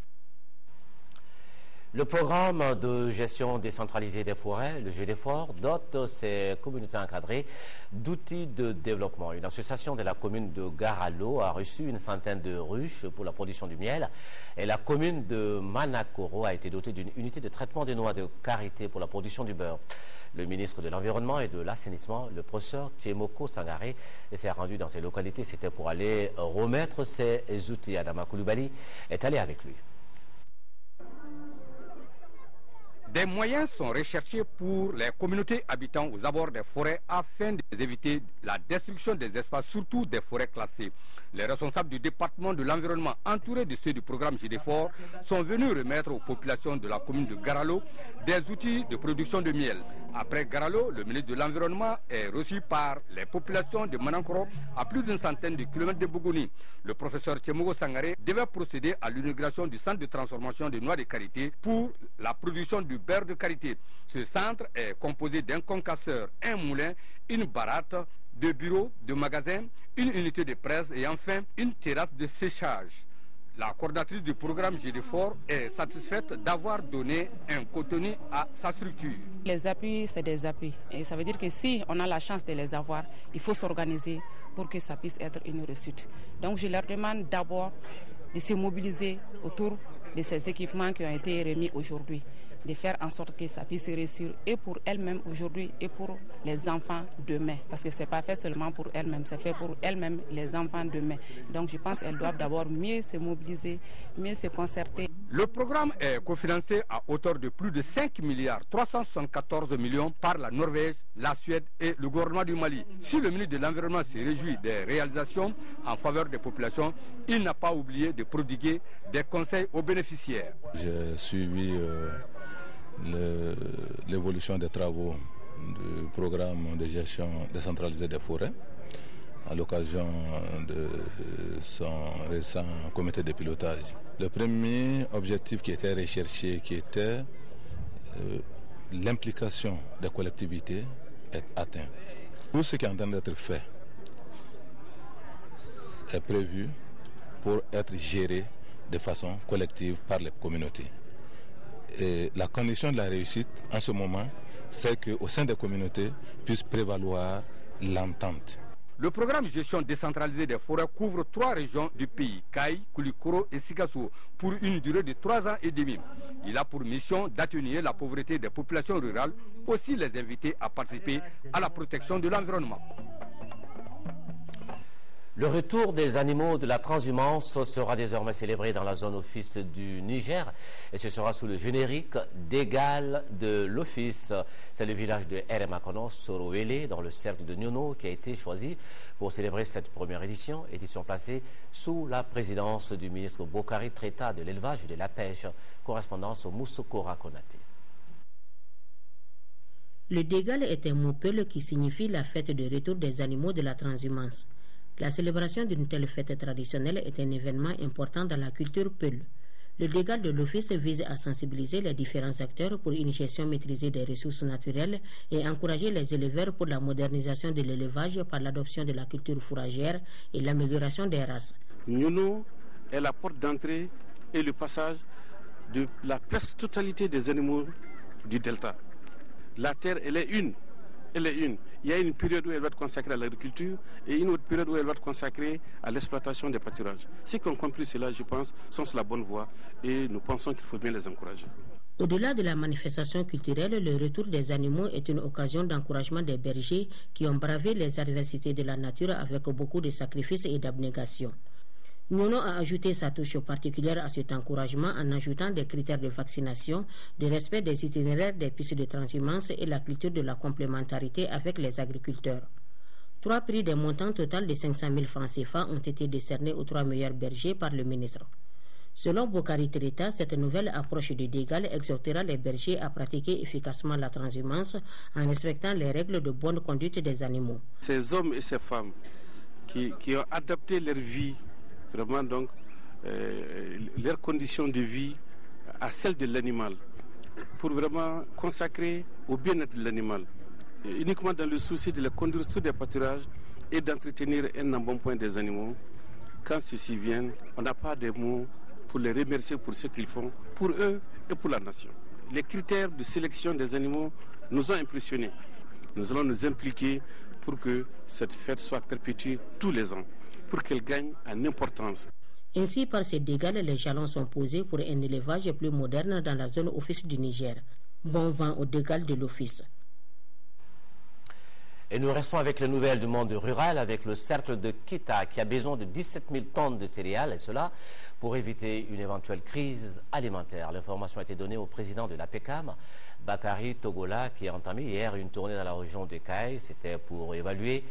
Le programme de gestion décentralisée des forêts, le GDFOR, dote ces communautés encadrées d'outils de développement. Une association de la commune de Garalo a reçu une centaine de ruches pour la production du miel et la commune de Manakoro a été dotée d'une unité de traitement des noix de karité pour la production du beurre. Le ministre de l'Environnement et de l'Assainissement, le professeur Tchemoko Sangaré, s'est rendu dans ces localités. C'était pour aller remettre ces outils. Adama Koulibaly est allé avec lui. Des moyens sont recherchés pour les communautés habitant aux abords des forêts afin d'éviter la destruction des espaces, surtout des forêts classées. Les responsables du département de l'environnement, entourés de ceux du programme GDFOR, sont venus remettre aux populations de la commune de Garalo des outils de production de miel. Après Garalo, le ministre de l'Environnement est reçu par les populations de Manankoro à plus d'une centaine de kilomètres de Bougouni. Le professeur Tchemoko Sangaré devait procéder à l'inauguration du centre de transformation de noix de karité pour la production du beurre de karité. Ce centre est composé d'un concasseur, un moulin, une baratte, de bureaux, de magasins, une unité de presse et enfin une terrasse de séchage. La coordinatrice du programme GDFOR est satisfaite d'avoir donné un contenu à sa structure. Les appuis, c'est des appuis. Et ça veut dire que si on a la chance de les avoir, il faut s'organiser pour que ça puisse être une réussite. Donc je leur demande d'abord de se mobiliser autour de ces équipements qui ont été remis aujourd'hui. de faire en sorte que ça puisse réussir et pour elles-mêmes aujourd'hui et pour les enfants demain. Parce que ce n'est pas fait seulement pour elles-mêmes, c'est fait pour elles-mêmes, les enfants demain. Donc je pense qu'elles doivent d'abord mieux se mobiliser, mieux se concerter. Le programme est cofinancé à hauteur de plus de 5 milliards 374 millions par la Norvège, la Suède et le gouvernement du Mali. Si le ministre de l'Environnement se réjouit des réalisations en faveur des populations, il n'a pas oublié de prodiguer des conseils aux bénéficiaires. J'ai suivi l'évolution des travaux du programme de gestion décentralisée des forêts à l'occasion de son récent comité de pilotage. Le premier objectif qui était recherché, qui était l'implication des collectivités, est atteint. Tout ce qui est en train d'être fait est prévu pour être géré de façon collective par les communautés. Et la condition de la réussite en ce moment, c'est qu'au sein des communautés puisse prévaloir l'entente. Le programme de gestion décentralisée des forêts couvre 3 régions du pays, Kaï, Koulikoro et Sikasso, pour une durée de 3 ans et demi. Il a pour mission d'atténuer la pauvreté des populations rurales, aussi les inviter à participer à la protection de l'environnement. Le retour des animaux de la transhumance sera désormais célébré dans la zone office du Niger et ce sera sous le générique d'égal de l'office. C'est le village de Eremakono, Sorowele, dans le cercle de Nyono, qui a été choisi pour célébrer cette première édition placée sous la présidence du ministre Bokari Treta de l'élevage et de la pêche. Correspondance au Moussokora Konate. Le dégal est un mot peul qui signifie la fête de retour des animaux de la transhumance. La célébration d'une telle fête traditionnelle est un événement important dans la culture peul. Le dégal de l'office vise à sensibiliser les différents acteurs pour une gestion maîtrisée des ressources naturelles et encourager les éleveurs pour la modernisation de l'élevage par l'adoption de la culture fourragère et l'amélioration des races. Nyono est la porte d'entrée et le passage de la presque totalité des animaux du delta. La terre, elle est une. Il y a une période où elle va être consacrée à l'agriculture et une autre période où elle va être consacrée à l'exploitation des pâturages. Ceux qui ont compris cela, je pense, sont sur la bonne voie et nous pensons qu'il faut bien les encourager. Au-delà de la manifestation culturelle, le retour des animaux est une occasion d'encouragement des bergers qui ont bravé les adversités de la nature avec beaucoup de sacrifices et d'abnégation. Nyono a ajouté sa touche particulière à cet encouragement en ajoutant des critères de vaccination, de respect des itinéraires des pistes de transhumance et la culture de la complémentarité avec les agriculteurs. 3 prix d'un montant total de 500 000 francs CFA ont été décernés aux 3 meilleurs bergers par le ministre. Selon Bokari Treta, cette nouvelle approche du dégal exhortera les bergers à pratiquer efficacement la transhumance en respectant les règles de bonne conduite des animaux. Ces hommes et ces femmes qui ont adapté leur vie, vraiment donc leurs conditions de vie à celles de l'animal pour vraiment consacrer au bien-être de l'animal, uniquement dans le souci de les conduire sur des pâturages et d'entretenir un embonpoint des animaux. Quand ceux-ci viennent, on n'a pas de mots pour les remercier pour ce qu'ils font pour eux et pour la nation. Les critères de sélection des animaux nous ont impressionnés. Nous allons nous impliquer pour que cette fête soit perpétuée tous les ans, pour qu'elle gagne en importance. Ainsi, par ces dégâts, les jalons sont posés pour un élevage plus moderne dans la zone office du Niger. Bon vent au dégal de l'office. Et nous restons avec les nouvelles du monde rural avec le cercle de Kita qui a besoin de 17 000 tonnes de céréales et cela pour éviter une éventuelle crise alimentaire. L'information a été donnée au président de la PECAM, Bakari Togola, qui a entamé hier une tournée dans la région de Kaï. C'était pour évaluer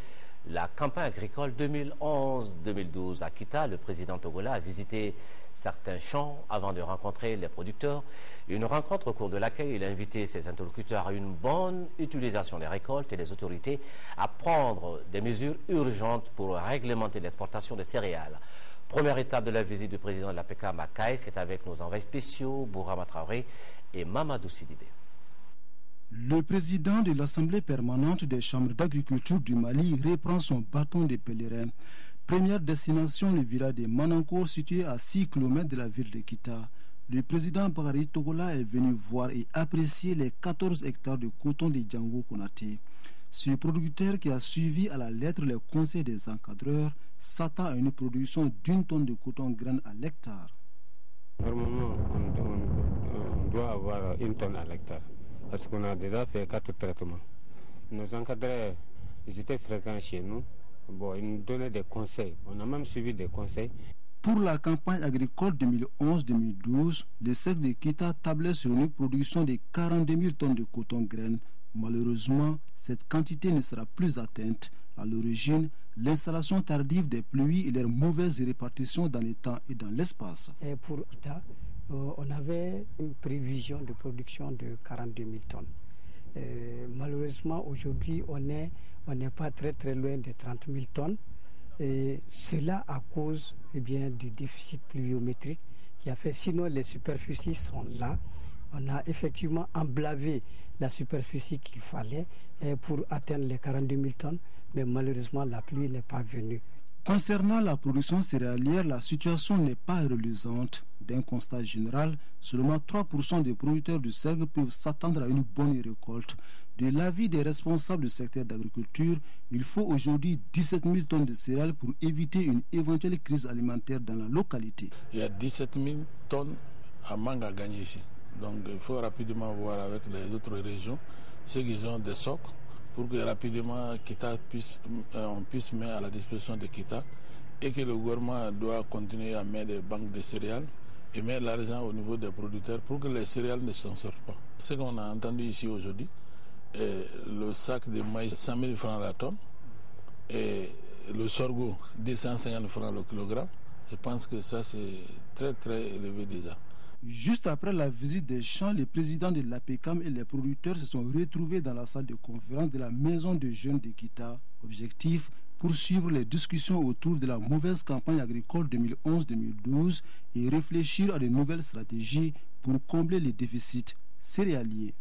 la campagne agricole 2011-2012. À Kita, le président Togola a visité certains champs avant de rencontrer les producteurs. Une rencontre au cours de laquelle il a invité ses interlocuteurs à une bonne utilisation des récoltes et les autorités à prendre des mesures urgentes pour réglementer l'exportation des céréales. Première étape de la visite du président de la PECAM à Kaï, c'est avec nos envoyés spéciaux, Bourama Traoré et Mamadou Sidibé. Le président de l'Assemblée permanente des chambres d'agriculture du Mali reprend son bâton de pèlerin. Première destination, le village de Mananko, situé à 6 km de la ville de Kita. Le président Bakari Togola est venu voir et apprécier les 14 hectares de coton de Django Konaté. Ce producteur qui a suivi à la lettre les conseils des encadreurs s'attend à une production d'1 tonne de coton graine à l'hectare. Normalement, on doit avoir 1 tonne à l'hectare. Parce qu'on a déjà fait 4 traitements. Nos encadreurs, ils étaient fréquents chez nous. Bon, ils nous donnaient des conseils. On a même suivi des conseils. Pour la campagne agricole 2011-2012, le SEC de Kita tablait sur une production de 42 000 tonnes de coton graines. Malheureusement, cette quantité ne sera plus atteinte. À l'origine, l'installation tardive des pluies et leur mauvaise répartition dans le temps et dans l'espace. Pour Kita, on avait une prévision de production de 42 000 tonnes. Malheureusement, aujourd'hui, on n'est pas très loin de 30 000 tonnes. Et cela à cause du déficit pluviométrique qui a fait, sinon les superficies sont là. On a effectivement emblavé la superficie qu'il fallait pour atteindre les 42 000 tonnes, mais malheureusement la pluie n'est pas venue. Concernant la production céréalière, la situation n'est pas reluisante. D'un constat général, seulement 3% des producteurs du SEG peuvent s'attendre à une bonne récolte. De l'avis des responsables du secteur d'agriculture, il faut aujourd'hui 17 000 tonnes de céréales pour éviter une éventuelle crise alimentaire dans la localité. Il y a 17 000 tonnes à mangue à gagner ici. Donc il faut rapidement voir avec les autres régions ceux qui ont des stocks pour que rapidement on puisse mettre à la disposition de Kita et que le gouvernement doit continuer à mettre des banques de céréales et mettre l'argent au niveau des producteurs pour que les céréales ne s'en sortent pas. Ce qu'on a entendu ici aujourd'hui, le sac de maïs 100 000 francs la tonne et le sorgho 250 francs le kilogramme. Je pense que ça c'est très élevé déjà. Juste après la visite des champs, les présidents de l'APECAM et les producteurs se sont retrouvés dans la salle de conférence de la maison de jeunes de Kita. Objectif, poursuivre les discussions autour de la mauvaise campagne agricole 2011-2012 et réfléchir à de nouvelles stratégies pour combler les déficits céréaliers.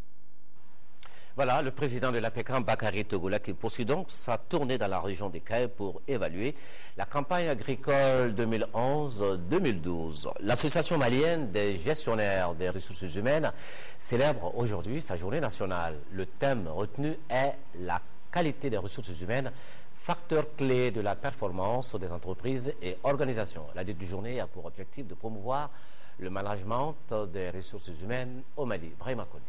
Voilà, le président de l'APECAM, Bakary Togola, qui poursuit donc sa tournée dans la région des Caraïbes pour évaluer la campagne agricole 2011-2012. L'Association malienne des gestionnaires des ressources humaines célèbre aujourd'hui sa journée nationale. Le thème retenu est la qualité des ressources humaines, facteur clé de la performance des entreprises et organisations. La dite du journée a pour objectif de promouvoir le management des ressources humaines au Mali. Brahima Kone.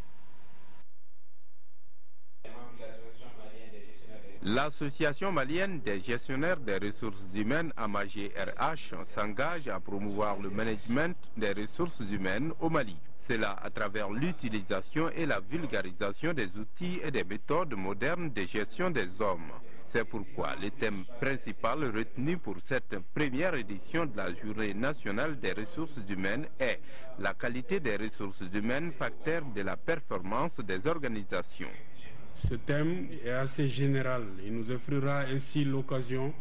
L'Association malienne des gestionnaires des ressources humaines, AMAGRH, s'engage à promouvoir le management des ressources humaines au Mali. Cela à travers l'utilisation et la vulgarisation des outils et des méthodes modernes de gestion des hommes. C'est pourquoi le thème principal retenu pour cette première édition de la Journée nationale des ressources humaines est la qualité des ressources humaines, facteur de la performance des organisations. Ce thème est assez général. Il nous offrira ainsi l'occasion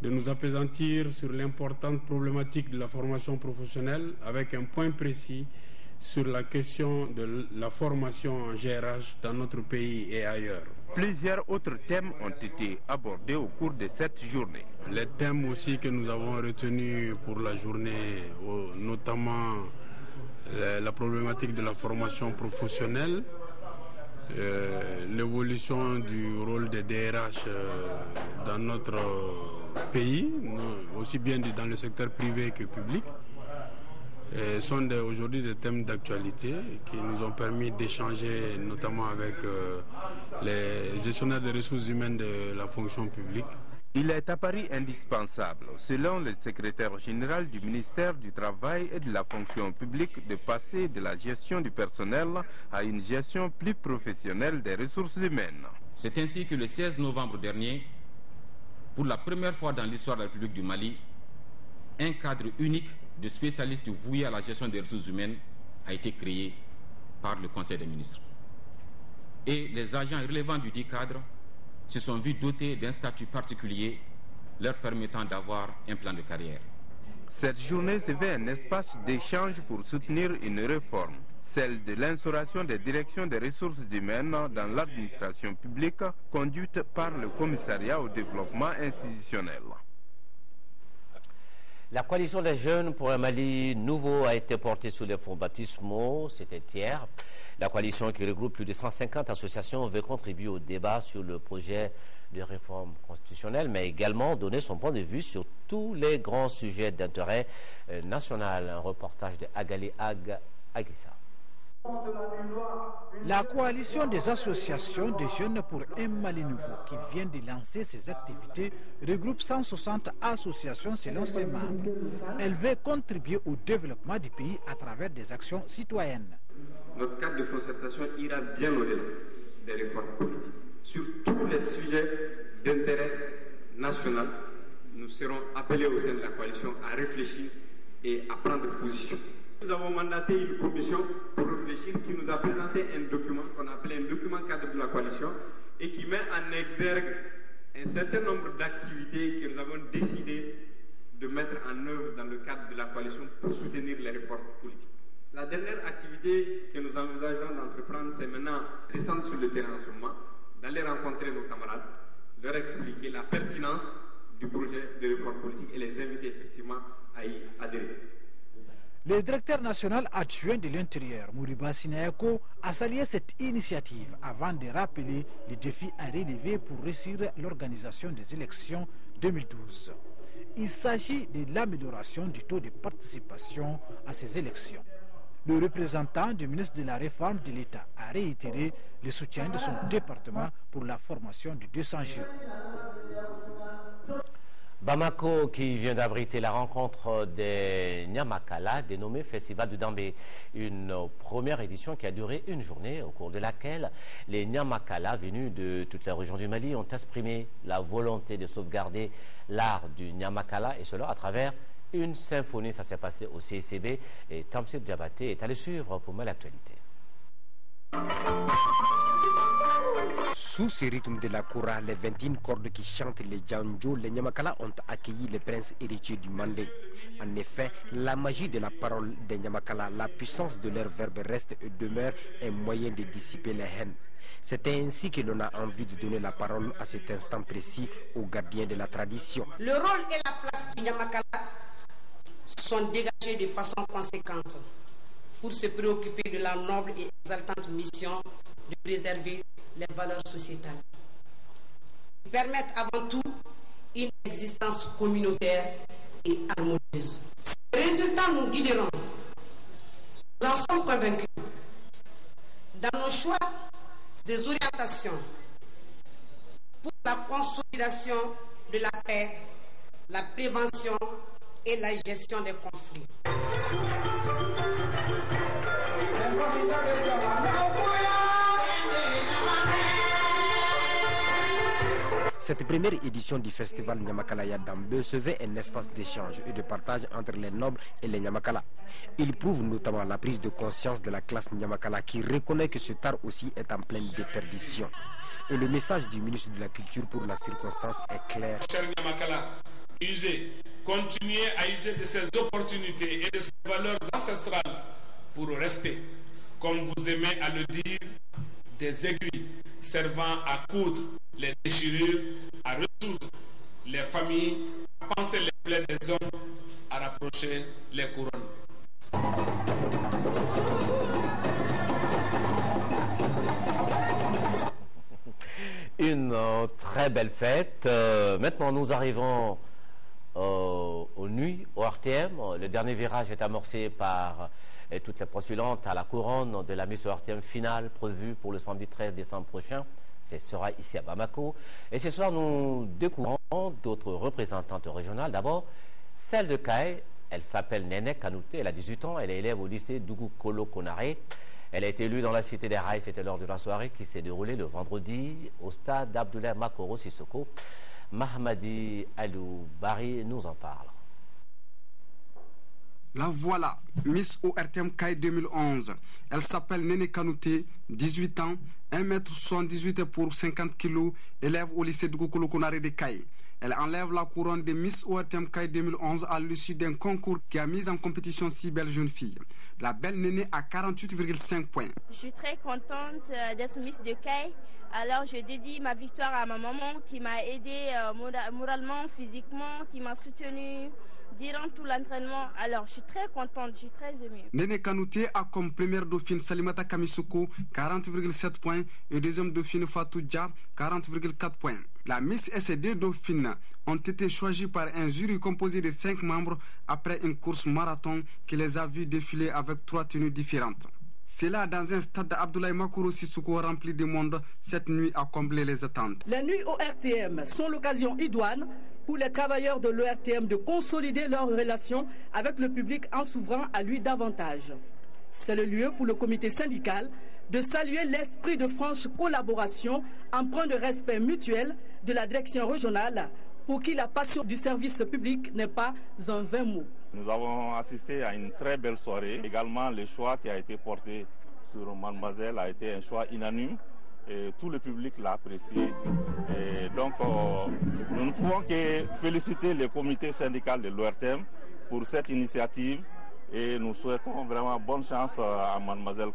de nous appesantir sur l'importante problématique de la formation professionnelle avec un point précis sur la question de la formation en GRH dans notre pays et ailleurs. Plusieurs autres thèmes ont été abordés au cours de cette journée. Les thèmes aussi que nous avons retenus pour la journée, notamment la problématique de la formation professionnelle, l'évolution du rôle des DRH dans notre pays, aussi bien dans le secteur privé que public, sont aujourd'hui des thèmes d'actualité qui nous ont permis d'échanger notamment avec les gestionnaires des ressources humaines de la fonction publique. Il est apparu indispensable, selon le secrétaire général du ministère du Travail et de la fonction publique, de passer de la gestion du personnel à une gestion plus professionnelle des ressources humaines. C'est ainsi que le 16 novembre dernier, pour la première fois dans l'histoire de la République du Mali, un cadre unique de spécialistes voués à la gestion des ressources humaines a été créé par le Conseil des ministres. Et les agents relevant du dit cadre se sont vus dotés d'un statut particulier leur permettant d'avoir un plan de carrière. Cette journée se veut un espace d'échange pour soutenir une réforme, celle de l'instauration des directions des ressources humaines dans l'administration publique conduite par le commissariat au développement institutionnel. La coalition des jeunes pour un Mali nouveau a été portée sous les fonds baptismaux, c'était hier. La coalition qui regroupe plus de 150 associations veut contribuer au débat sur le projet de réforme constitutionnelle, mais également donner son point de vue sur tous les grands sujets d'intérêt national. Un reportage de Agali Ag Agissa. La coalition des associations de jeunes pour un Mali nouveau qui vient de lancer ses activités regroupe 160 associations selon ses membres. Elle veut contribuer au développement du pays à travers des actions citoyennes. Notre cadre de concertation ira bien au-delà des réformes politiques. Sur tous les sujets d'intérêt national, nous serons appelés au sein de la coalition à réfléchir et à prendre position. Nous avons mandaté une commission pour réfléchir qui nous a présenté un document qu'on appelait un document cadre de la coalition et qui met en exergue un certain nombre d'activités que nous avons décidé de mettre en œuvre dans le cadre de la coalition pour soutenir les réformes politiques. La dernière activité que nous envisageons d'entreprendre, c'est maintenant descendre sur le terrain en ce moment, d'aller rencontrer nos camarades, leur expliquer la pertinence du projet de réforme politique et les inviter effectivement à y adhérer. Le directeur national adjoint de l'Intérieur, Mouriba Sinaeko, a salué cette initiative avant de rappeler les défis à relever pour réussir l'organisation des élections 2012. Il s'agit de l'amélioration du taux de participation à ces élections. Le représentant du ministre de la Réforme de l'État a réitéré le soutien de son département pour la formation de 200 jeunes. Bamako, qui vient d'abriter la rencontre des Nyamakala, dénommée Festival du Dambé. Une première édition qui a duré une journée, au cours de laquelle les Nyamakala, venus de toute la région du Mali, ont exprimé la volonté de sauvegarder l'art du Nyamakala, et cela à travers une symphonie. Ça s'est passé au CICB, et Tamsir Diabaté est allé suivre pour moi l'actualité. Sous ce rythme de la Koura, les 21 cordes qui chantent les Djanjo, les Nyamakala ont accueilli les princes héritiers du Mandé. En effet, la magie de la parole des Nyamakala, la puissance de leur verbe reste et demeure un moyen de dissiper les haines. C'est ainsi que l'on a envie de donner la parole à cet instant précis aux gardiens de la tradition. Le rôle et la place du Nyamakala sont dégagés de façon conséquente pour se préoccuper de la noble et exaltante mission de préserver les valeurs sociétales. Ils permettent avant tout une existence communautaire et harmonieuse. Ces résultats nous guideront. Nous en sommes convaincus. Dans nos choix des orientations pour la consolidation de la paix, la prévention et la gestion des conflits. Cette première édition du festival Nyamakala Dambé se veut un espace d'échange et de partage entre les nobles et les Nyamakala. Il prouve notamment la prise de conscience de la classe Nyamakala qui reconnaît que ce art aussi est en pleine déperdition. Et le message du ministre de la Culture pour la circonstance est clair. Cher Nyamakala, continuez à user de ces opportunités et de ces valeurs ancestrales pour rester, comme vous aimez à le dire, des aiguilles servant à coudre les déchirures, à résoudre les familles, à panser les plaies des hommes, à rapprocher les couronnes. Une très belle fête. Maintenant, nous arrivons aux nuits, au RTM. Le dernier virage est amorcé par toutes les postulantes à la couronne de la mise au RTM finale prévue pour le samedi 13 décembre prochain. Ce sera ici à Bamako. Et ce soir, nous découvrons d'autres représentantes régionales. D'abord, celle de Kaye. Elle s'appelle Nene Kanouté. Elle a 18 ans. Elle est élève au lycée Dougou Kolo Konaré. Elle a été élue dans la cité des rails. C'était lors de la soirée qui s'est déroulée le vendredi au stade Abdoulaye Makoro Sissoko. Mahamadi Alou Bari nous en parle. La voilà, Miss ORTM Kaye 2011. Elle s'appelle Nene Kanouté, 18 ans, 1m78 pour 50 kg, élève au lycée Dougou Kolo Konaré de Kaye. Elle enlève la couronne de Miss ORTM Kaye 2011 à l'issue d'un concours qui a mis en compétition 6 belles jeunes filles. La belle Néné a 48,5 points. Je suis très contente d'être Miss de Kaye. Alors je dédie ma victoire à ma maman qui m'a aidée moralement, physiquement, qui m'a soutenue durant tout l'entraînement. Alors je suis très contente, je suis très émue. Nene Kanouté a comme première dauphine Salimata Kamisoko, 40,7 points, et deuxième dauphine Fatou Dia, 40,4 points. La Miss et ses deux dauphines ont été choisies par un jury composé de 5 membres après une course marathon qui les a vues défiler avec 3 tenues différentes. C'est là, dans un stade d'Abdoulaye Makoro Sissoko rempli de monde, cette nuit a comblé les attentes. Les nuits au RTM sont l'occasion idoine pour les travailleurs de l'ORTM de consolider leurs relations avec le public en s'ouvrant à lui davantage. C'est le lieu pour le comité syndical de saluer l'esprit de franche collaboration, empreint de respect mutuel de la direction régionale, pour qui la passion du service public n'est pas un vain mot. Nous avons assisté à une très belle soirée. Également, le choix qui a été porté sur Mademoiselle a été un choix unanime et tout le public l'a apprécié. Et donc, nous ne pouvons que féliciter le comité syndical de l'ORTM pour cette initiative et nous souhaitons vraiment bonne chance à Mademoiselle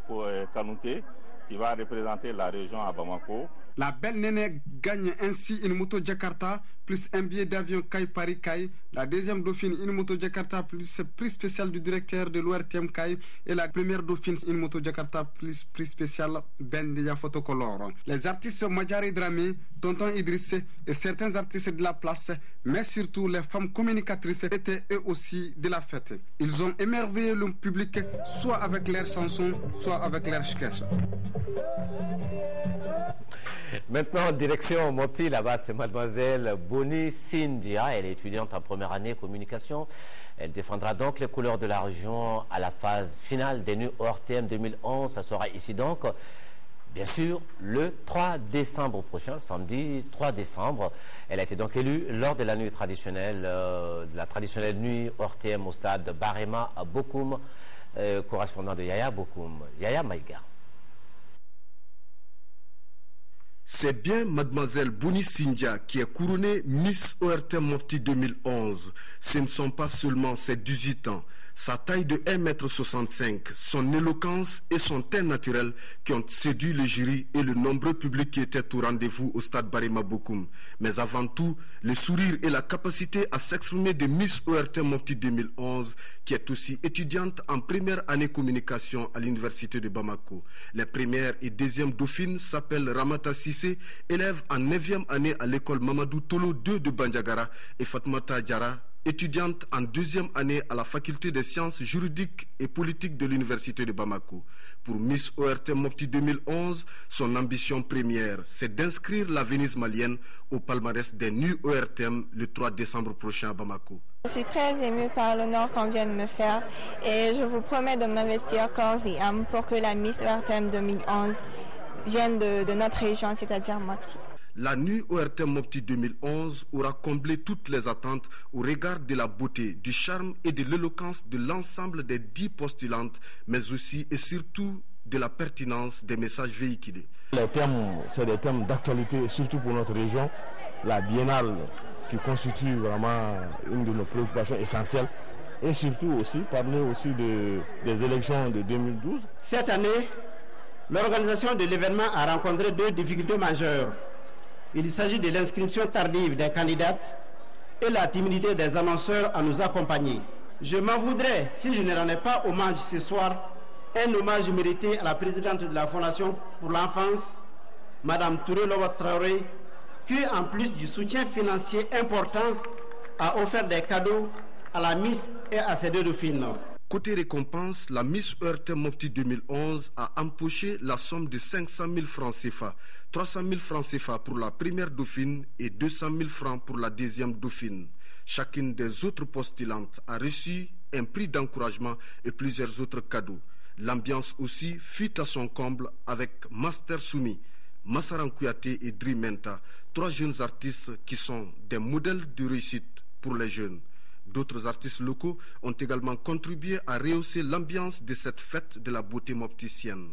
Kanouté qui va représenter la région à Bamako. La belle Néné gagne ainsi une moto Jakarta plus un billet d'avion Kai Paris Kai. La deuxième dauphine, une moto Jakarta plus prix spécial du directeur de l'ORTM Kai. Et la première dauphine, une moto Jakarta plus prix spécial Ben Dia Photocolor. Les artistes Madjari Dramé, Tonton Idriss et certains artistes de la place, mais surtout les femmes communicatrices étaient eux aussi de la fête. Ils ont émerveillé le public soit avec leurs chansons, soit avec leurs sketchs. Maintenant, direction Mopti, là-bas, c'est mademoiselle Boni Sindia. Elle est étudiante en première année communication. Elle défendra donc les couleurs de la région à la phase finale des nuits ORTM 2011. Ça sera ici donc, bien sûr, le 3 décembre prochain, samedi 3 décembre. Elle a été donc élue lors de la nuit traditionnelle, la traditionnelle nuit ORTM au stade Barema à Bokoum, correspondant de Yaya Bokoum. Yaya Maïga. C'est bien mademoiselle Boni Sindia qui est couronnée Miss ORTM Mopti 2011. Ce ne sont pas seulement ses 18 ans, sa taille de 1,65 m, son éloquence et son teint naturel qui ont séduit le jury et le nombreux public qui était au rendez-vous au stade Barema Bokoum. Mais avant tout, le sourire et la capacité à s'exprimer de Miss ORTM Mopti 2011 qui est aussi étudiante en première année communication à l'université de Bamako. Les premières et deuxièmes dauphines s'appellent Ramata Sissé, élève en 9e année à l'école Mamadou Tolo 2 de Bandiagara, et Fatmata Diara, étudiante en 2e année à la faculté des sciences juridiques et politiques de l'université de Bamako. Pour Miss ORTM Mopti 2011, son ambition première, c'est d'inscrire la Venise malienne au palmarès des nuits ORTM le 3 décembre prochain à Bamako. Je suis très émue par l'honneur qu'on vient de me faire et je vous promets de m'investir corps et âme pour que la Miss ORTM 2011 vienne de notre région, c'est-à-dire Mopti. La nuit ORTM Mopti 2011 aura comblé toutes les attentes au regard de la beauté, du charme et de l'éloquence de l'ensemble des 10 postulantes, mais aussi et surtout de la pertinence des messages véhiculés. Les thèmes, c'est des thèmes d'actualité, surtout pour notre région. La biennale qui constitue vraiment une de nos préoccupations essentielles. Et surtout aussi, parler aussi des élections de 2012. Cette année, l'organisation de l'événement a rencontré 2 difficultés majeures. Il s'agit de l'inscription tardive des candidates et la timidité des annonceurs à nous accompagner. Je m'en voudrais si je ne rendais pas hommage ce soir, un hommage mérité à la présidente de la Fondation pour l'enfance, Madame Touré Lobo Traoré, qui, en plus du soutien financier important, a offert des cadeaux à la Miss et à ses 2 dauphines. Côté récompense, la Miss ORTM Mopti 2011 a empoché la somme de 500 000 francs CFA, 300 000 francs CFA pour la première dauphine et 200 000 francs pour la deuxième dauphine. Chacune des autres postulantes a reçu un prix d'encouragement et plusieurs autres cadeaux. L'ambiance aussi fut à son comble avec Master Soumi, Massaran Kouyaté et Dri Menta, 3 jeunes artistes qui sont des modèles de réussite pour les jeunes. D'autres artistes locaux ont également contribué à rehausser l'ambiance de cette fête de la beauté mopticienne.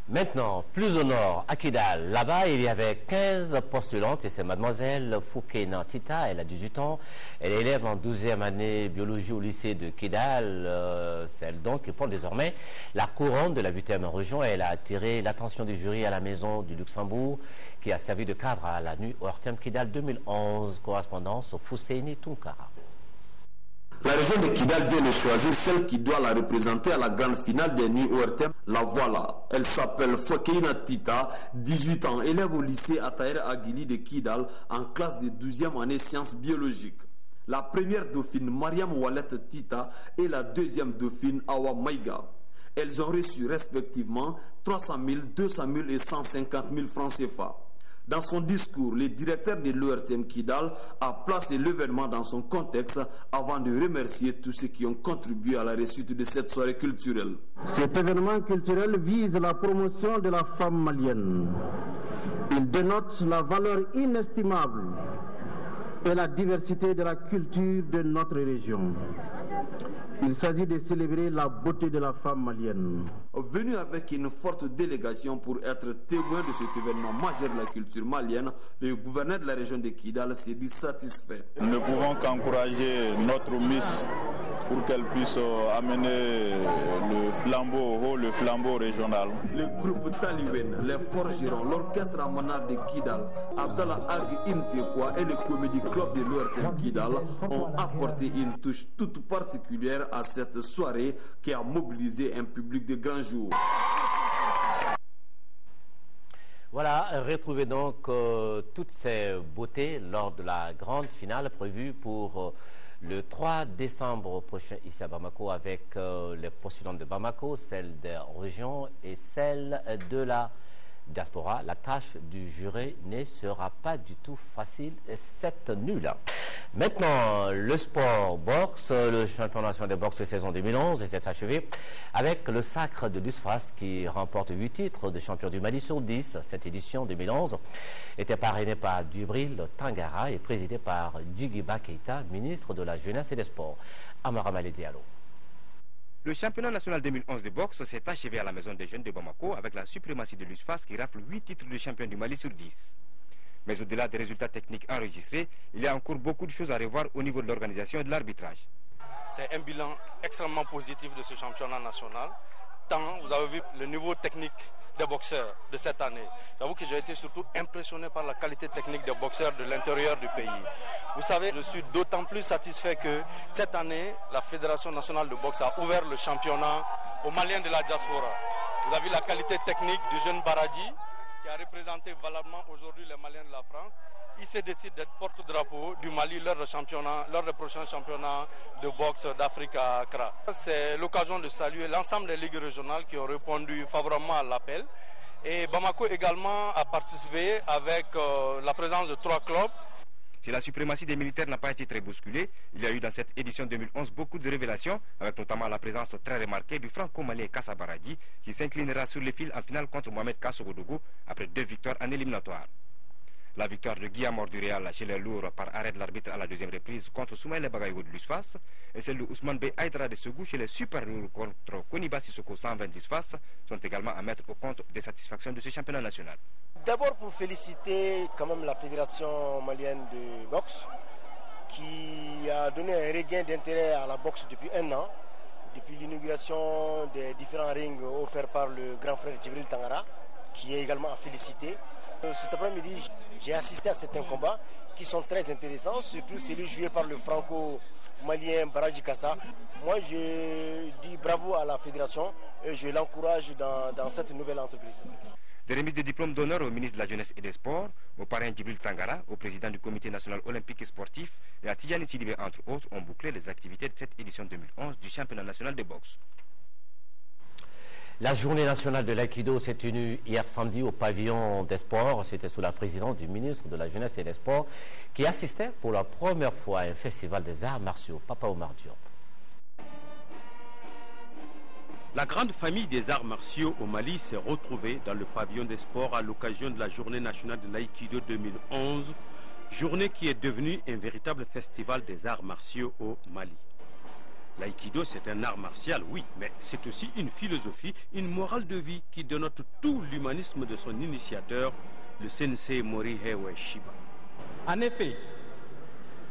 Maintenant, plus au nord, à Kidal, là-bas, il y avait 15 postulantes et c'est mademoiselle Foukéna Tita, elle a 18 ans. Elle est élève en 12e année biologie au lycée de Kidal, celle donc qui porte désormais la couronne de la 8e région. Elle a attiré l'attention du jury à la Maison du Luxembourg qui a servi de cadre à la nuit ORTM Kidal 2011, correspondance au Fousseini Tunkara. La région de Kidal vient de choisir celle qui doit la représenter à la grande finale des nuits ORTM. La voilà. Elle s'appelle Foukéna Tita, 18 ans, élève au lycée Ataïr Aguili de Kidal en classe de 12e année sciences biologiques. La première dauphine, Mariam Wallet Tita, et la deuxième dauphine, Awa Maïga. Elles ont reçu respectivement 300 000, 200 000 et 150 000 francs CFA. Dans son discours, le directeur de l'ORTM Kidal a placé l'événement dans son contexte avant de remercier tous ceux qui ont contribué à la réussite de cette soirée culturelle. Cet événement culturel vise la promotion de la femme malienne. Il dénote la valeur inestimable et la diversité de la culture de notre région. Il s'agit de célébrer la beauté de la femme malienne. Venu avec une forte délégation pour être témoin de cet événement majeur de la culture malienne, le gouverneur de la région de Kidal s'est dit satisfait. Nous ne pouvons qu'encourager notre Miss pour qu'elle puisse amener le flambeau haut, le flambeau régional. Le groupe Taliwen, les forgerons, l'orchestre amanal de Kidal, Abdallah Ag Imtekwa et le Comedy Club de l'ORTM Kidal ont apporté une touche toute particulière à cette soirée qui a mobilisé un public de grand jour. Voilà, retrouvez donc toutes ces beautés lors de la grande finale prévue pour le 3 décembre prochain ici à Bamako avec les postulants de Bamako, celles des régions et celles de la diaspora. La tâche du jury ne sera pas du tout facile cette nuit-là. Maintenant, le sport boxe, le championnat national de boxe de saison 2011 s'est achevé avec le sacre de l'USFAS qui remporte 8 titres de champion du Mali sur 10. Cette édition 2011 était parrainée par Djibril Tangara et présidée par Djigiba Keita, ministre de la Jeunesse et des Sports. Amara Malé Diallo. Le championnat national 2011 de boxe s'est achevé à la Maison des Jeunes de Bamako avec la suprématie de l'USFAS qui rafle 8 titres de champion du Mali sur 10. Mais au-delà des résultats techniques enregistrés, il y a encore beaucoup de choses à revoir au niveau de l'organisation et de l'arbitrage. C'est un bilan extrêmement positif de ce championnat national. Tant vous avez vu le niveau technique des boxeurs de cette année. J'avoue que j'ai été surtout impressionné par la qualité technique des boxeurs de l'intérieur du pays. Vous savez, je suis d'autant plus satisfait que cette année, la Fédération nationale de boxe a ouvert le championnat aux Maliens de la diaspora. Vous avez la qualité technique du jeune Baradi qui a représenté valablement aujourd'hui les Maliens de la France. Il se décide d'être porte-drapeau du Mali lors des prochains championnats de boxe d'Afrique à Accra. C'est l'occasion de saluer l'ensemble des ligues régionales qui ont répondu favorablement à l'appel. Et Bamako également a participé avec la présence de 3 clubs. Si la suprématie des militaires n'a pas été très bousculée, il y a eu dans cette édition 2011 beaucoup de révélations, avec notamment la présence très remarquée du franco-malien Kassa Baradi, qui s'inclinera sur les fils en finale contre Mohamed Kassogodougou après 2 victoires en éliminatoire. La victoire de Guillaume du Real chez les lourds par arrêt de l'arbitre à la deuxième reprise contre Soumaïla Bagayogo de l'USFAS et celle de Ousmane Bey Aïdara de Segou chez les super lourds contre Koniba Sissoko 120 de l'USFAS sont également à mettre au compte des satisfactions de ce championnat national. D'abord pour féliciter quand même la Fédération malienne de boxe qui a donné un regain d'intérêt à la boxe depuis 1 an, depuis l'inauguration des différents rings offerts par le grand frère Djibril Tangara, qui est également à féliciter. Cet après-midi, j'ai assisté à certains combats qui sont très intéressants, surtout celui joué par le franco-malien Baradji Kassa. Moi, je dis bravo à la fédération et je l'encourage dans cette nouvelle entreprise. Des remises de diplômes d'honneur au ministre de la Jeunesse et des Sports, au parrain Djibril Tangara, au président du Comité national olympique et sportif et à Tidjani Sidibé, entre autres, ont bouclé les activités de cette édition 2011 du championnat national de boxe. La journée nationale de l'aïkido s'est tenue hier samedi au pavillon des sports. C'était sous la présidence du ministre de la Jeunesse et des Sports qui assistait pour la première fois à un festival des arts martiaux. Papa Omar Diop. La grande famille des arts martiaux au Mali s'est retrouvée dans le pavillon des sports à l'occasion de la journée nationale de l'aïkido 2011, journée qui est devenue un véritable festival des arts martiaux au Mali. L'aïkido, c'est un art martial, oui, mais c'est aussi une philosophie, une morale de vie qui dénote tout l'humanisme de son initiateur, le sensei Morihei Ueshiba. En effet,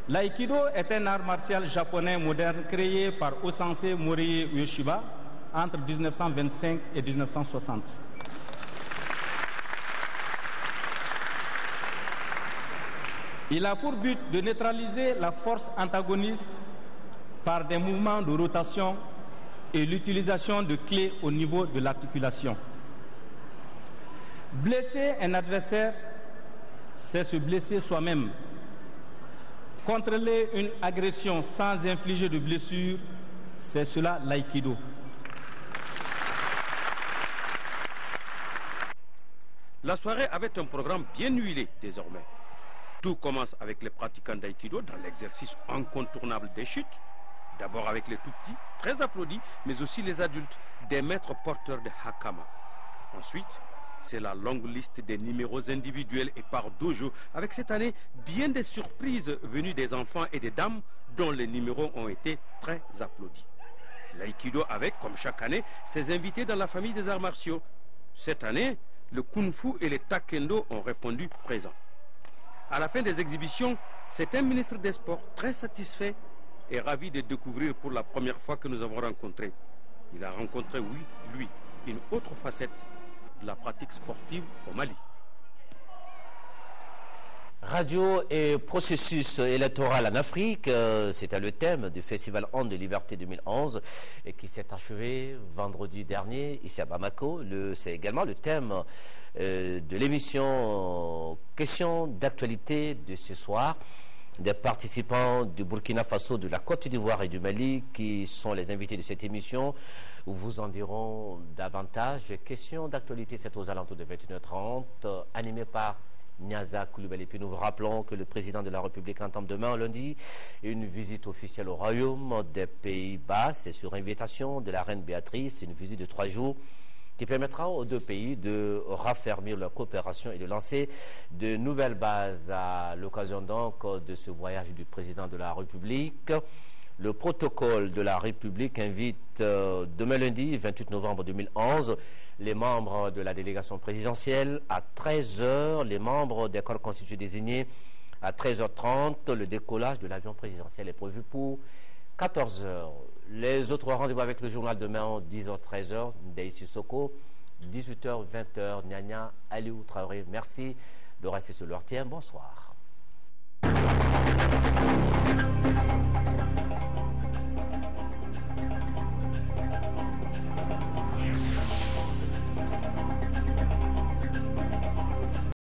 l'aïkido est un art martial japonais moderne créé par Osensei Morihei Ueshiba entre 1925 et 1960. Il a pour but de neutraliser la force antagoniste par des mouvements de rotation et l'utilisation de clés au niveau de l'articulation. Blesser un adversaire, c'est se blesser soi-même. Contrôler une agression sans infliger de blessure, c'est cela l'aïkido. La soirée avait un programme bien huilé désormais. Tout commence avec les pratiquants d'aïkido dans l'exercice incontournable des chutes. D'abord avec les tout-petits, très applaudis, mais aussi les adultes, des maîtres porteurs de hakama. Ensuite, c'est la longue liste des numéros individuels et par dojo, avec cette année bien des surprises venues des enfants et des dames dont les numéros ont été très applaudis. L'aïkido avec, comme chaque année, ses invités dans la famille des arts martiaux. Cette année, le kung-fu et le taekwondo ont répondu présents. À la fin des exhibitions, c'est un ministre des Sports très satisfait et ravi de découvrir pour la première fois que nous avons rencontré. Il a rencontré, oui, lui, une autre facette de la pratique sportive au Mali. Radio et processus électoral en Afrique, c'était le thème du Festival Ondes de Liberté 2011 et qui s'est achevé vendredi dernier ici à Bamako. C'est également le thème de l'émission Questions d'actualité de ce soir. Des participants du Burkina Faso, de la Côte d'Ivoire et du Mali qui sont les invités de cette émission. Vous en dirons davantage. Questions d'actualité, c'est aux alentours de 21h30, animé par Niaza Koulibaly. Puis nous vous rappelons que le président de la République entame demain, lundi, une visite officielle au Royaume des Pays-Bas. C'est sur invitation de la reine Béatrice, une visite de 3 jours qui permettra aux deux pays de raffermir leur coopération et de lancer de nouvelles bases à l'occasion donc de ce voyage du président de la République. Le protocole de la République invite demain lundi, 28 novembre 2011, les membres de la délégation présidentielle à 13h, les membres des corps constitués désignés à 13h30. Le décollage de l'avion présidentiel est prévu pour 14h. Les autres rendez-vous avec le journal demain, 10h-13h, Daïsi Soko, 18h-20h, Nyanya Aliou Traoré. Merci de rester sur leur tien. Bonsoir.